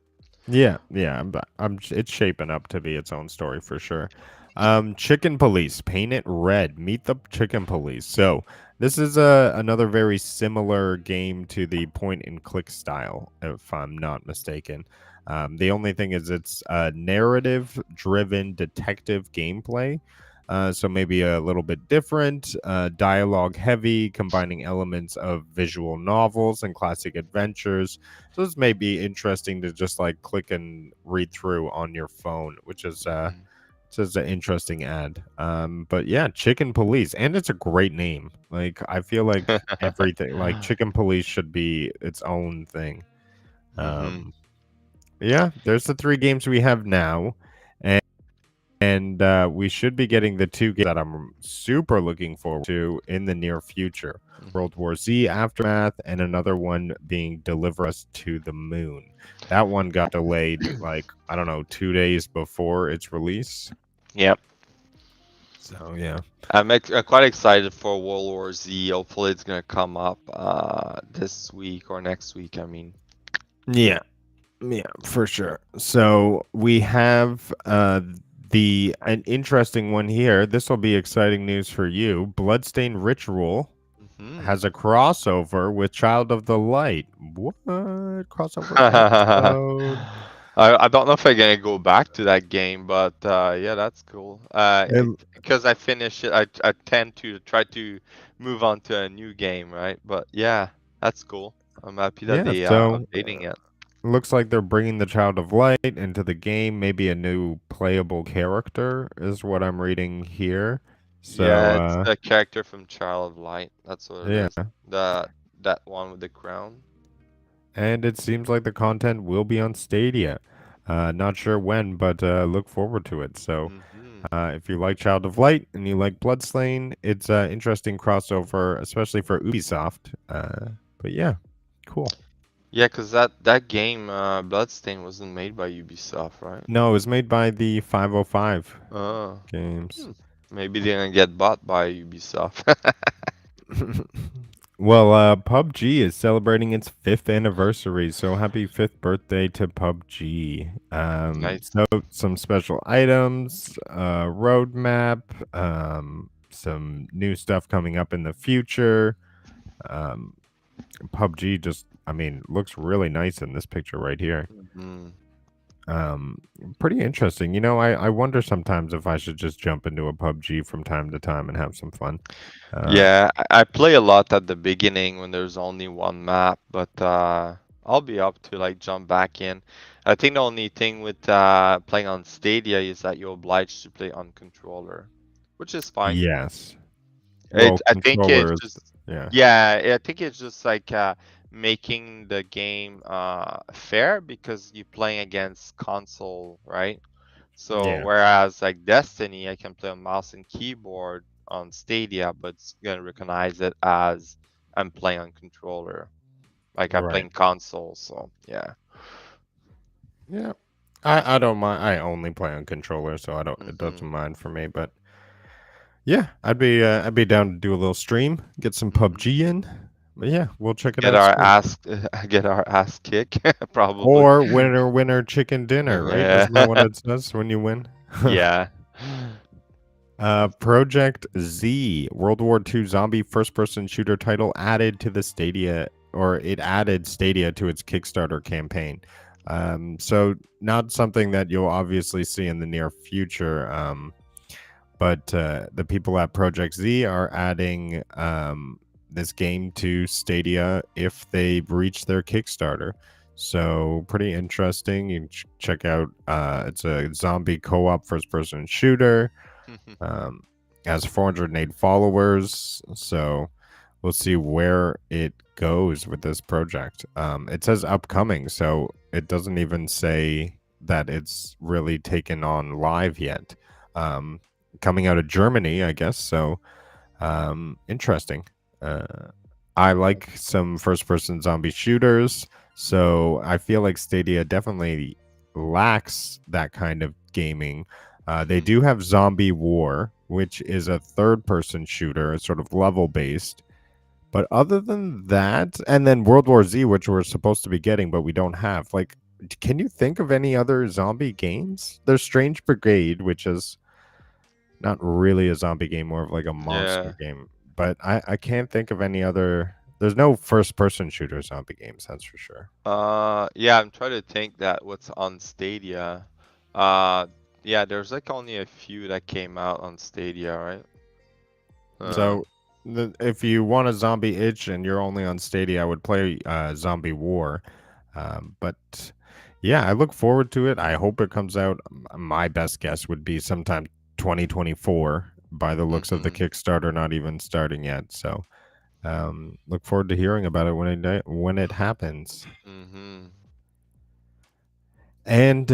Yeah, yeah, it's shaping up to be its own story for sure. Chicken Police, paint it red. Meet the Chicken Police. So this is another very similar game to the point and click style, if I'm not mistaken. The only thing is it's narrative driven detective gameplay. So maybe a little bit different, dialogue heavy, combining elements of visual novels and classic adventures. So this may be interesting to just like click and read through on your phone, which is Mhm. just an interesting ad. But yeah, Chicken Police, and it's a great name. Like I feel like everything, like Chicken Police, should be its own thing. Mhm. Um, yeah, there's the three games we have now, and we should be getting the two games that I'm super looking forward to in the near future. Mhm. World War Z Aftermath, and another one being Deliver Us to the Moon. That one got delayed like, I don't know, 2 days before its release. Yep. So yeah. I'm quite excited for World War Z. Hopefully, it's gonna come up this week or next week. I mean. Yeah. Yeah, for sure. So we have the an interesting one here. This will be exciting news for you. Bloodstained Ritual Mhm. has a crossover with Child of the Light. What? Crossover episode? I don't know if I'm gonna go back to that game, but yeah, that's cool. And Because I finish it, I tend to try to move on to a new game, right? But yeah, that's cool. I'm happy that yeah, they so updating it. looks like they're bringing the Child of Light into the game. Maybe a new playable character is what I'm reading here. So Yeah, it's the character from Child of Light. That's what it yeah, is. The that one with the crown. and it seems like the content will be on Stadia. Not sure when, but look forward to it. So, Hmm. if you like Child of Light and you like Bloodslain, it's an interesting crossover, especially for Ubisoft. But yeah, cool. Yeah, because that game, Bloodstain, wasn't made by Ubisoft, right? No, it was made by the 505 Oh. games. Hmm. Maybe they're gonna get bought by Ubisoft. Well, PUBG is celebrating its fifth anniversary, so happy fifth birthday to PUBG. Nice. So some special items, roadmap, some new stuff coming up in the future. Um, PUBG just, I mean, looks really nice in this picture right here. Mhm. Um, Pretty interesting. I wonder sometimes if I should just jump into a PUBG from time to time and have some fun. Uh, Yeah, I play a lot at the beginning when there's only one map, but I'll be up to like jump back in. I think the only thing with playing on Stadia is that you're obliged to play on controller, which is fine. yes. Well, I think it's controllers, just, yeah. yeah, I think it's just like making the game fair because you're playing against console, right? So Yeah, whereas like Destiny, I can play on mouse and keyboard on Stadia, but it's gonna recognize it as I'm playing on controller, like I'm right. playing console. So yeah. Yeah. I don't mind. I only play on controller, so I don't it doesn't Hmm. mind for me, but yeah, I'd be down to do a little stream, get some Hmm. PUBG in. But yeah, we'll check it Get out our soon. ass get our ass kick probably. Or winner winner chicken dinner, right? Yeah. Isn't that what it says when you win? Yeah. Project Z, World War II zombie first-person shooter title added to the Stadia, or it added Stadia to its Kickstarter campaign. So not something that you'll obviously see in the near future. But the people at Project Z are adding this game to Stadia if they reach their Kickstarter. So pretty interesting. You can check out. It's a zombie co-op first-person shooter. Um, has 408 followers, so we'll see where it goes with this project. It says upcoming, so it doesn't even say that it's really taken on live yet. Um, Coming out of Germany, I guess. So interesting. I like some first-person zombie shooters, so I feel like Stadia definitely lacks that kind of gaming. They do have Zombie War, which is a third-person shooter, it's sort of level-based. But other than that, and then World War Z, which we're supposed to be getting, but we don't have. Like, can you think of any other zombie games? There's Strange Brigade, which is not really a zombie game, more of like a monster Yeah. game. But I can't think of any other. There's no first person shooter zombie games, that's for sure. Yeah, I'm trying to think that what's on Stadia. Uh, yeah, there's like only a few that came out on Stadia, right? Uh, So if you want a zombie itch and you're only on Stadia, I would play Zombie War. But yeah, I look forward to it. I hope it comes out. My best guess would be sometime 2024 by the looks of the mhm, Kickstarter not even starting yet. So look forward to hearing about it when it happens. mhm. And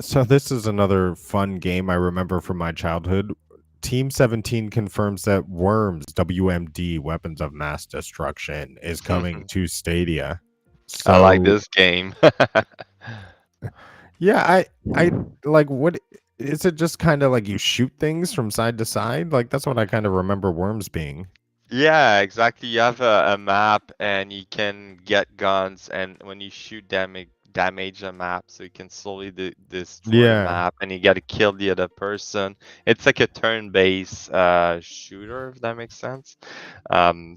so this is another fun game I remember from my childhood. Team 17 confirms that Worms WMD Weapons of Mass Destruction is coming to Stadia. I like So this game. yeah, I like what is it just kind of like you shoot things from side to side? Like that's what I kind of remember Worms being. Yeah, exactly. You have a map and you can get guns, and when you shoot them, it damage the map, so you can slowly destroy the Yeah. map, and you got to kill the other person. It's like a turn-based shooter, if that makes sense.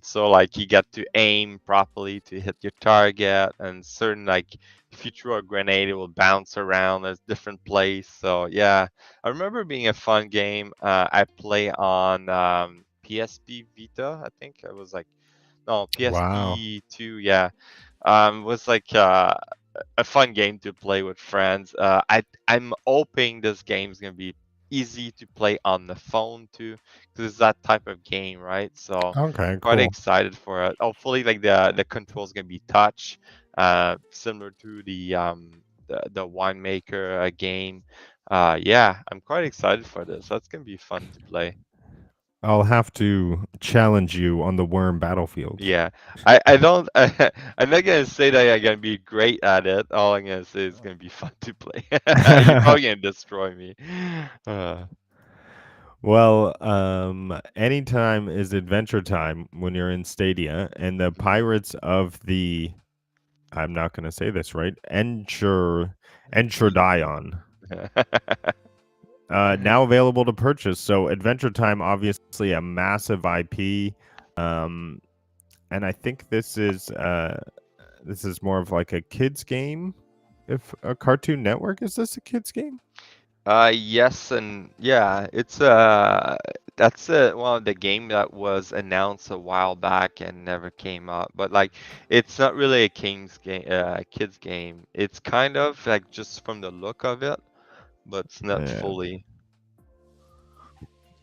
So like you got to aim properly to hit your target, and certain like if you throw a grenade, it will bounce around a different place. So yeah, I remember it being a fun game. I play on PSP Vita, I think it was like no Wow. PSP 2, yeah. Was like a fun game to play with friends. I'm hoping this game's gonna be easy to play on the phone too, because it's that type of game, right? So Okay, quite cool. excited for it. Hopefully, like the controls gonna be touch, similar to the winemaker game. Yeah, I'm quite excited for this. That's gonna be fun to play. I'll have to challenge you on the Worm battlefield. Yeah, I don't I'm not gonna say that I'm gonna be great at it. All I'm gonna say is gonna be fun to play. You're probably gonna destroy me. Uh, Well, anytime is adventure time when you're in Stadia, and the pirates of the I'm not going to say this right, Enchiridion. now available to purchase. So Adventure Time, obviously a massive IP, and I think this is more of like a kids game. If a Cartoon Network, is this a kids game? Yes, and yeah, it's that's one of the game that was announced a while back and never came up. But like, it's not really a kids game. It's kind of like just from the look of it, but it's not Yeah, fully.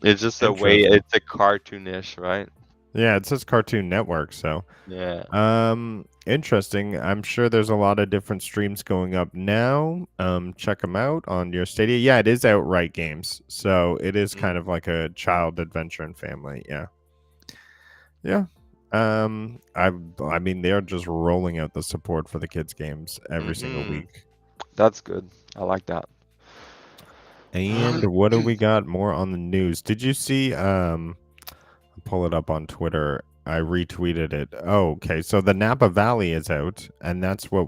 It's just a way. interesting. It's a cartoonish, right? Yeah, it says Cartoon Network, so Yeah. interesting. I'm sure there's a lot of different streams going up now. Check them out on your Stadia. Yeah, it is Outright Games, so it is kind of like a child adventure and family. Yeah, yeah. I mean, they're just rolling out the support for the kids games every single Mm-hmm. week. That's good. I like that. And what do we got more on the news? Did you see? I'll pull it up on Twitter. I retweeted it. Oh, okay. So the Napa Valley is out, and that's what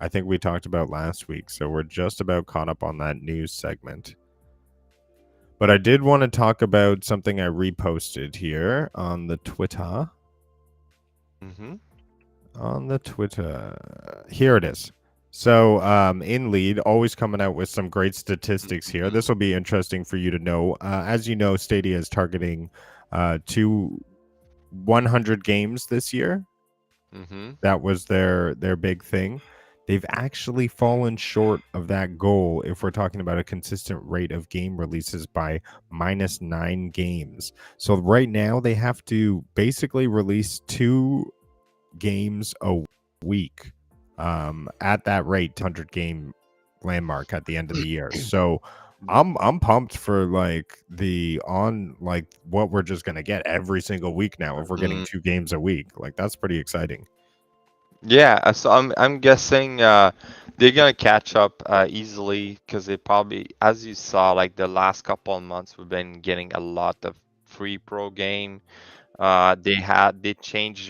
I think we talked about last week. So we're just about caught up on that news segment. But I did want to talk about something I reposted here on the Twitter. Mm-hmm. On the Twitter. Here it is. So, in lead, always coming out with some great statistics here. This will be interesting for you to know. As you know, Stadia is targeting to 100 games this year. Mm-hmm. That was their big thing. They've actually fallen short of that goal if we're talking about a consistent rate of game releases by -9 games. So right now they have to basically release 2 games a week at that rate, 100 game landmark at the end of the year. So I'm pumped for like what we're just gonna get every single week now if we're getting 2 games a week. Like that's pretty exciting. Yeah, so I'm guessing they're gonna catch up easily because they probably, as you saw, like the last couple of months, we've been getting a lot of free pro game. They changed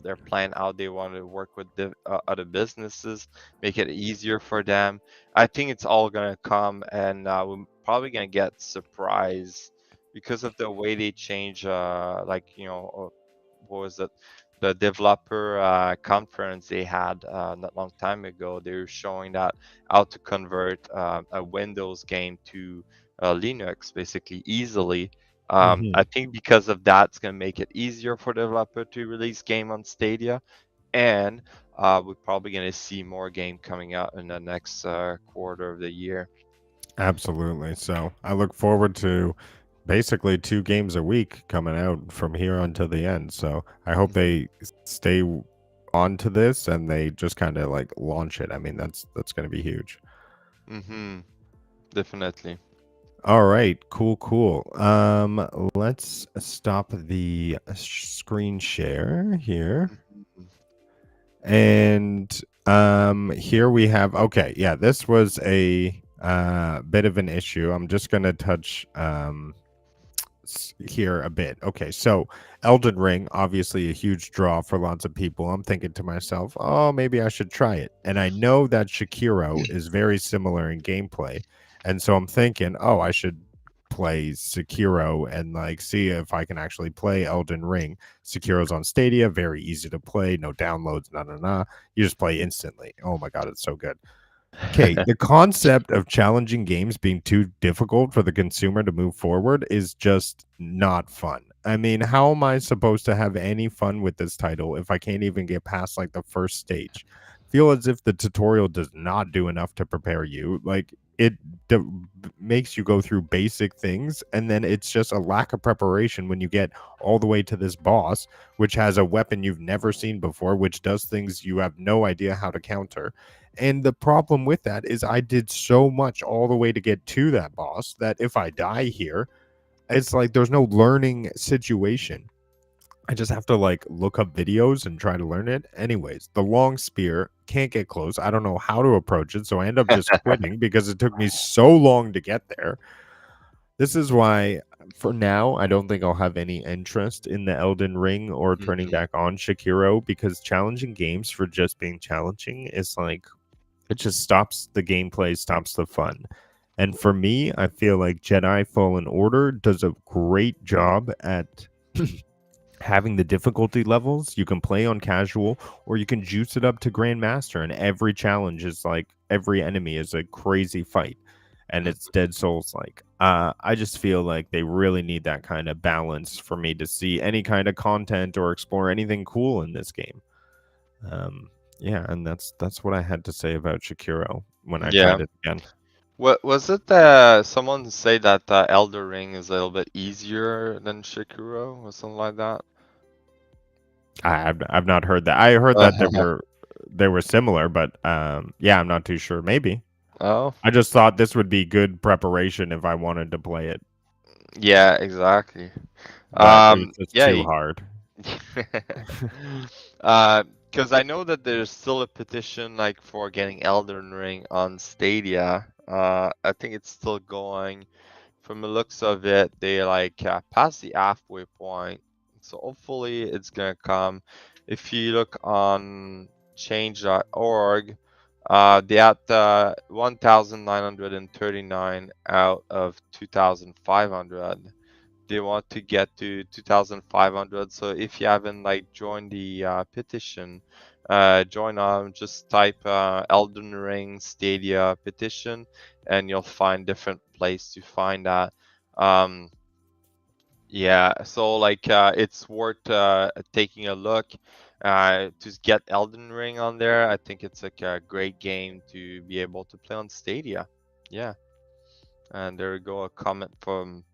their plan how they wanted to work with the other businesses, make it easier for them. I think it's all gonna come, and we're probably gonna get surprised because of the way they change. What was it? The developer conference they had not long time ago. They were showing that how to convert a Windows game to Linux basically easily. I think because of that, it's going to make it easier for the developer to release game on Stadia, and we're probably going to see more game coming out in the next quarter of the year. Absolutely. So I look forward to basically 2 games a week coming out from here until the end. So I hope they stay on to this and they just kind of like launch it. I mean, that's going to be huge. Mm-hmm. Definitely. All right, cool. Let's stop the screen share here. And here we have, okay, yeah, this was a bit of an issue. I'm just going to touch here a bit. Okay, so Elden Ring, obviously a huge draw for lots of people. I'm thinking to myself, oh, maybe I should try it. And I know that Shiekiro is very similar in gameplay. And so I'm thinking, oh, I should play Sekiro and like see if I can actually play Elden Ring. Sekiro's on Stadia, very easy to play, no downloads, You just play instantly. Oh my god, it's so good. Okay, the concept of challenging games being too difficult for the consumer to move forward is just not fun. I mean, how am I supposed to have any fun with this title if I can't even get past like the first stage? Feel as if the tutorial does not do enough to prepare you. Like it makes you go through basic things, and then it's just a lack of preparation when you get all the way to this boss, which has a weapon you've never seen before, which does things you have no idea how to counter. And the problem with that is I did so much all the way to get to that boss that if I die here, it's like there's no learning situation. I just have to like look up videos and try to learn it. Anyways, the long spear, can't get close. I don't know how to approach it. So I end up just quitting because it took me so long to get there. This is why, for now, I don't think I'll have any interest in the Elden Ring or turning back on Shiekiro, because challenging games for just being challenging is like, it just stops the gameplay, stops the fun. And for me, I feel like Jedi Fallen Order does a great job at having the difficulty levels. You can play on casual or you can juice it up to Grandmaster, and every challenge is like every enemy is a crazy fight. And it's Dead Souls like. I just feel like they really need that kind of balance for me to see any kind of content or explore anything cool in this game. Um, yeah, and that's what I had to say about Shiekiro when I Yeah. tried it again. What was it? Someone say that Elder Ring is a little bit easier than Shikuro or something like that. I've not heard that. I heard that they were similar, but yeah, I'm not too sure. Maybe. Oh, I just thought this would be good preparation if I wanted to play it, yeah, exactly. but it's just Yeah. too hard. Because I know that there's still a petition like for getting Elden Ring on Stadia. I think it's still going. From the looks of it, they like passed the halfway point, so hopefully it's gonna come. If you look on change.org, they had 1,939 out of 2,500. They want to get to 2,500. So if you haven't like joined the petition, join on. Just type Elden Ring Stadia petition, and you'll find different place to find that. Um, yeah, so like it's worth taking a look to get Elden Ring on there. I think it's like a great game to be able to play on Stadia. Yeah, and there we go, a comment from.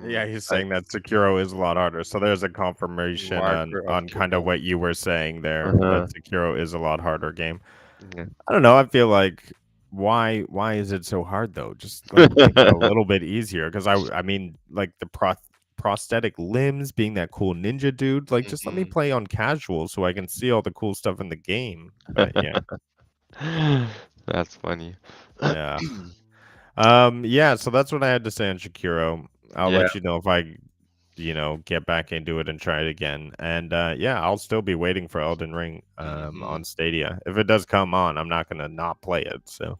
Yeah, he's I saying that Sekiro is a lot harder. So there's a confirmation Marker of on kind of Kibble. what you were saying there, that Uh-huh. Sekiro is a lot harder game. Yeah. I don't know. I feel like why is it so hard though? Just like make it a little bit easier because I mean like the prosthetic limbs being that cool ninja dude, like just let me Mhm. play on casual so I can see all the cool stuff in the game. But yeah. That's funny. Yeah. Yeah, so that's what I had to say on Shakiro. I'll Yeah. let you know if I get back into it and try it again. And yeah, I'll still be waiting for Elden Ring Mhm. on Stadia. If it does come on, I'm not gonna not play it. So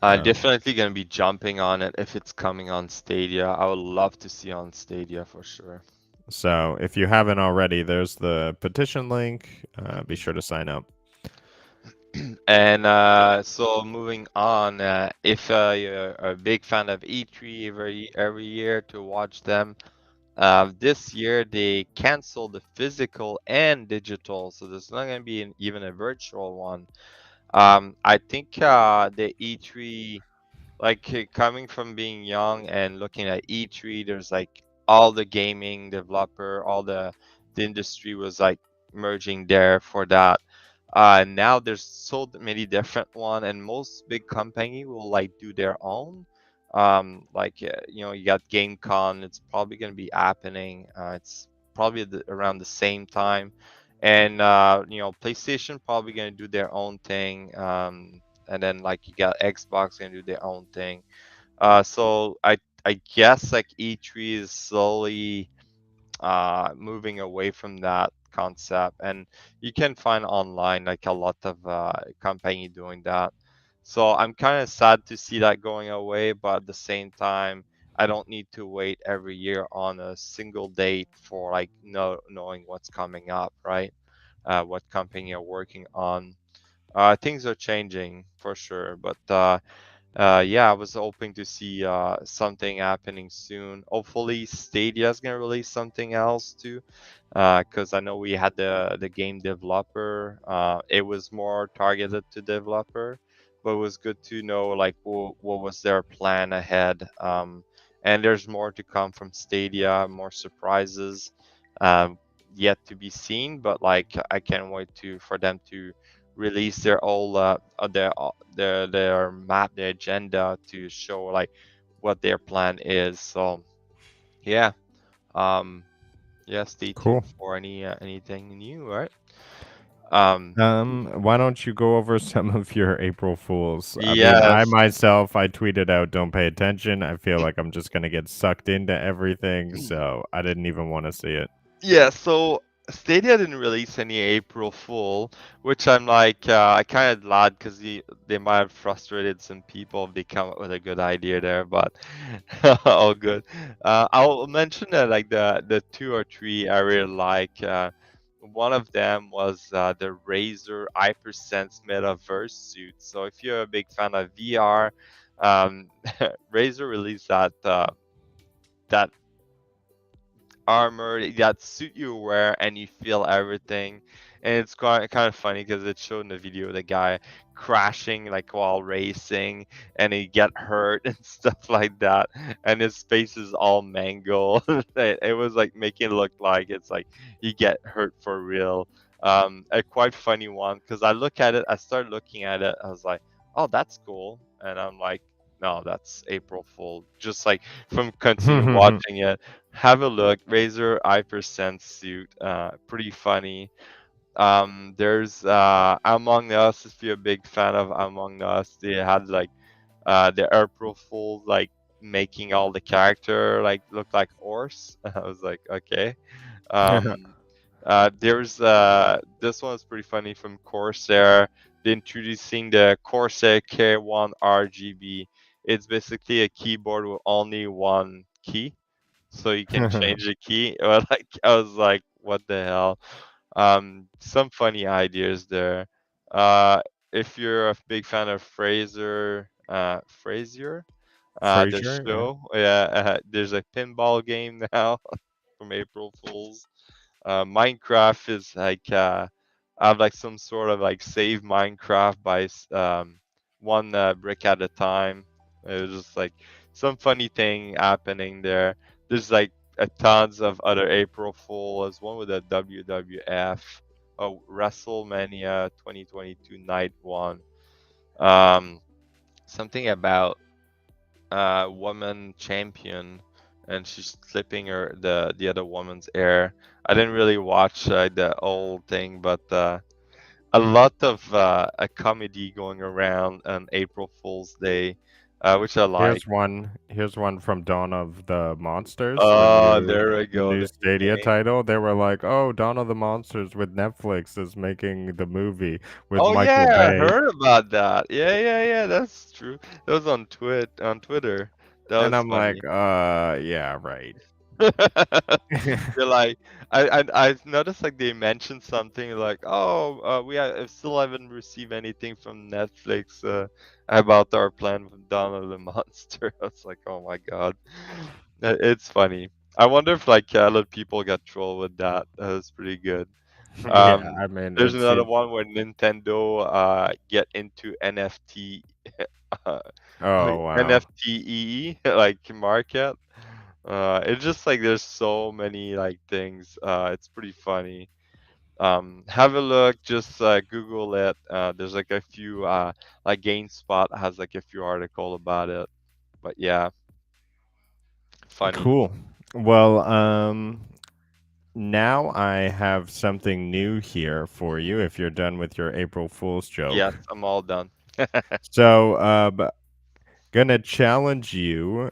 I'm um definitely gonna be jumping on it if it's coming on Stadia. I would love to see on Stadia for sure. so if you haven't already, there's the petition link. Be Mhm. sure to sign up. And so moving on, if you're a big fan of E3 every year to watch them, this year they canceled the physical and digital, so there's not gonna be even a virtual one. I think the E3, like coming from being young and looking at E3, there's like all the gaming developer, all the industry was like merging there for that. Now there's so many different one, and most big company will like do their own. You got GameCon, it's probably gonna be happening. It's probably around the same time, and PlayStation probably gonna do their own thing. And then like you got Xbox gonna do their own thing. So I guess like E3 is slowly moving away from that concept, and you can find online like a lot of company doing that. So I'm kind of sad to see that going away, but at the same time, I don't need to wait every year on a single date for like knowing what's coming up, right? What company are working on. Things are changing for sure, but yeah, I was hoping to see something happening soon. Hopefully, Stadia's gonna release something else too, because I know we had the game developer. It was more targeted to developer, but it was good to know like what was their plan ahead. And there's more to come from Stadia, more surprises, um, yet to be seen. But like I can't wait to for them to release their whole their map, their agenda to show like what their plan is. So yeah, um, yeah, stay Cool. tuned for anything new, right? Um, Why don't you go over some of your April Fools? I mean, I yes, myself, I tweeted out, "Don't pay attention." I feel like I'm just gonna get sucked into everything, so I didn't even want to see it. yeah. So Stadia didn't release any April Fool, which I'm like, I kind of glad because they might have frustrated some people if they come up with a good idea there, but all good. I'll mention that like the two or three I really like. One of them was the Razer Hypersense Metaverse suit. So if you're a big fan of VR, Razer released that armor that suit you wear and you feel everything. And it's kind of funny because it showed in the video the guy crashing like while racing and he get hurt and stuff like that, and his face is all mangled. It was like making it look like it's like he get hurt for real. A quite funny one because I started looking at it, I was like, oh, that's cool, and I'm like, no, that's April Fool, just like from continue watching it. Have a look. Razer Hypersense suit. Pretty funny. There's Among Us. If you're a big fan of Among Us, they had like the April Fool like making all the character like look like horse. I was like, okay. Um, there's this one is pretty funny from Corsair. They're introducing the Corsair K1 RGB. It's basically a keyboard with only one key, so you can change the key. Or like I was like, what the hell? Some funny ideas there. Uh, if you're a big fan of Frasier, the Frasier, yeah. show, yeah, there's a pinball game now from April Fools. Minecraft is like I have like some sort of like save Minecraft by one brick at a time. It was just like some funny thing happening there. There's like a tons of other April Fool. There's one with a WWF, oh, WrestleMania 2022 Night One. Um, Something about woman champion, and she's clipping the other woman's hair. I didn't really watch the whole thing, but a lot of a comedy going around on April Fool's Day, which I like. Here's one from Dawn of the Monsters, Oh, there we the go. new The Stadia game. title. They were like, "Oh, Dawn of the Monsters with Netflix is making the movie with Oh Michael yeah, I Bay." heard about that. Yeah, yeah, yeah. That's true. That was on Twitter. That And was I'm like, funny. yeah, right." They're like, I've noticed like they mentioned something like, oh, still haven't received anything from Netflix about our plan with Dawn of the Monster. I was like, oh my god, it's funny. I wonder if like a lot of people got trolled with that. That was pretty good. Yeah, Um, I mean, there's it another seems. one where Nintendo get into NFT, uh, like Oh, wow. NFTE like market. It's just like there's so many like things. It's pretty funny. Have a look. Just Google it. There's like a few. Like GameSpot has like a few article about it. But yeah, funny. Cool. Well, now I have something new here for you if you're done with your April Fool's Yes, joke. I'm all done. So, gonna challenge you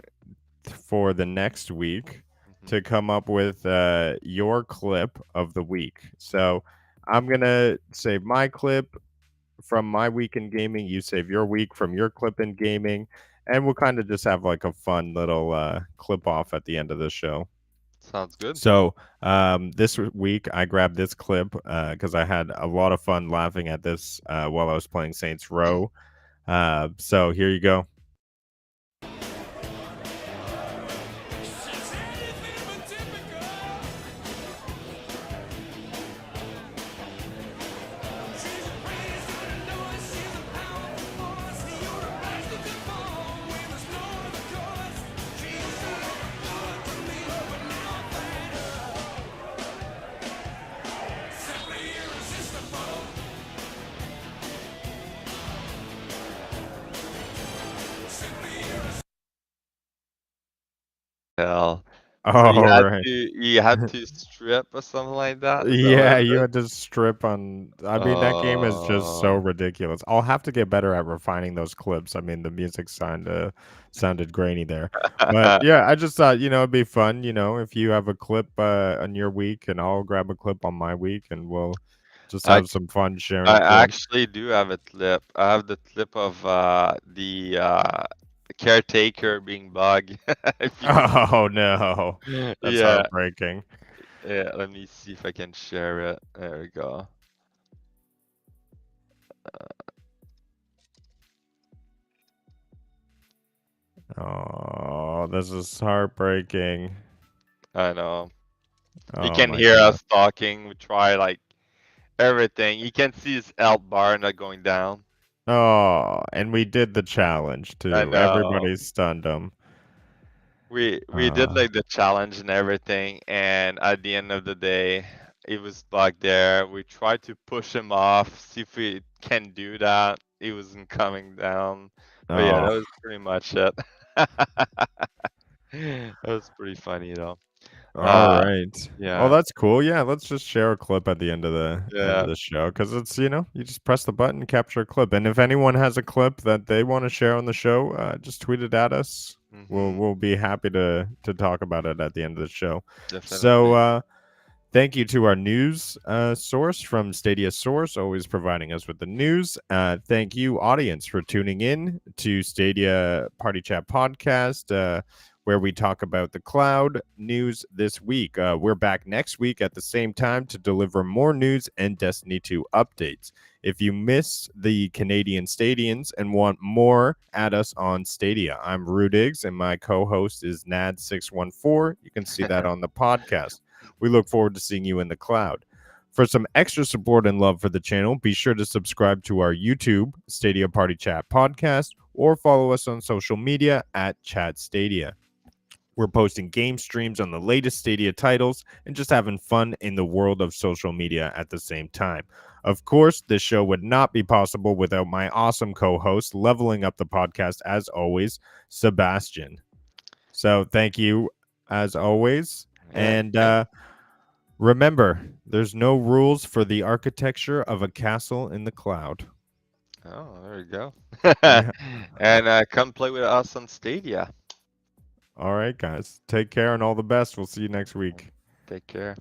for the next week Mhm. to come up with your clip of the week. So, I'm gonna save my clip from my week in gaming. You save your week from your clip in gaming, and we'll kind of just have like a fun little clip off at the end of the show. Sounds good. So this week I grabbed this clip because I had a lot of fun laughing at this while I was playing Saints Row. So here you go. Hell. So Oh, right. you had to strip or something like that. Is that what Yeah, it you is? had to strip on. I mean, that game is just so Oh. ridiculous. I'll have to get better at refining those clips. I mean, the music sounded grainy there, but yeah, I just thought it'd be fun. If you have a clip on your week, and I'll grab a clip on my week, and we'll just I have some fun sharing I clips. actually do have a clip. I have the clip of the caretaker being bugged. If you can, Oh no, that's yeah, heartbreaking. yeah. Let me see if I can share it. There we go. Oh, this is heartbreaking. I know. You Oh can my hear god. us talking. We try like everything. You can see his L bar not going down. Oh, and we did the challenge I too. know. Everybody stunned him. We did Uh, like the challenge and everything, and at the end of the day, it was bugged there. We tried to push him off, see if we can do that. He wasn't coming down. But yeah, oh, that was pretty much it. That was pretty funny though. all Uh, right. Well, yeah, that's cool. Yeah, let's just share a clip at the end of yeah. the show because it's you just press the button, capture a clip, and if anyone has a clip that they want to share on the show, just tweet it at us. We'll Mm-hmm. we'll be happy to talk about it at the end of the show. So, Definitely. thank you to our news source from Stadia Source, always providing us with the news. Thank you, audience, for tuning in to Stadia Party Chat Podcast, where we talk about the cloud news this week. We're back next week at the same time to deliver more news and Destiny 2 updates. If you miss the Canadian Stadians and want more, add us on Stadia. I'm Rudiggz, and my co-host is Nads614. You can see that on the podcast. We look forward to seeing you in the cloud. For some extra support and love for the channel, be sure to subscribe to our YouTube Stadia Party Chat podcast or follow us on social media at Chat Stadia. We're posting game streams on the latest Stadia titles and just having fun in the world of social media at the same time. Of course, this show would not be possible without my awesome co host, leveling up the podcast as always, Sebastian. So thank you as always. Yeah, And yeah. remember, there's no rules for the architecture of a castle in the cloud. Oh, there we go. Yeah. And come play with us on Stadia. All right, guys. Take care and all the best. We'll see you next week. Take care.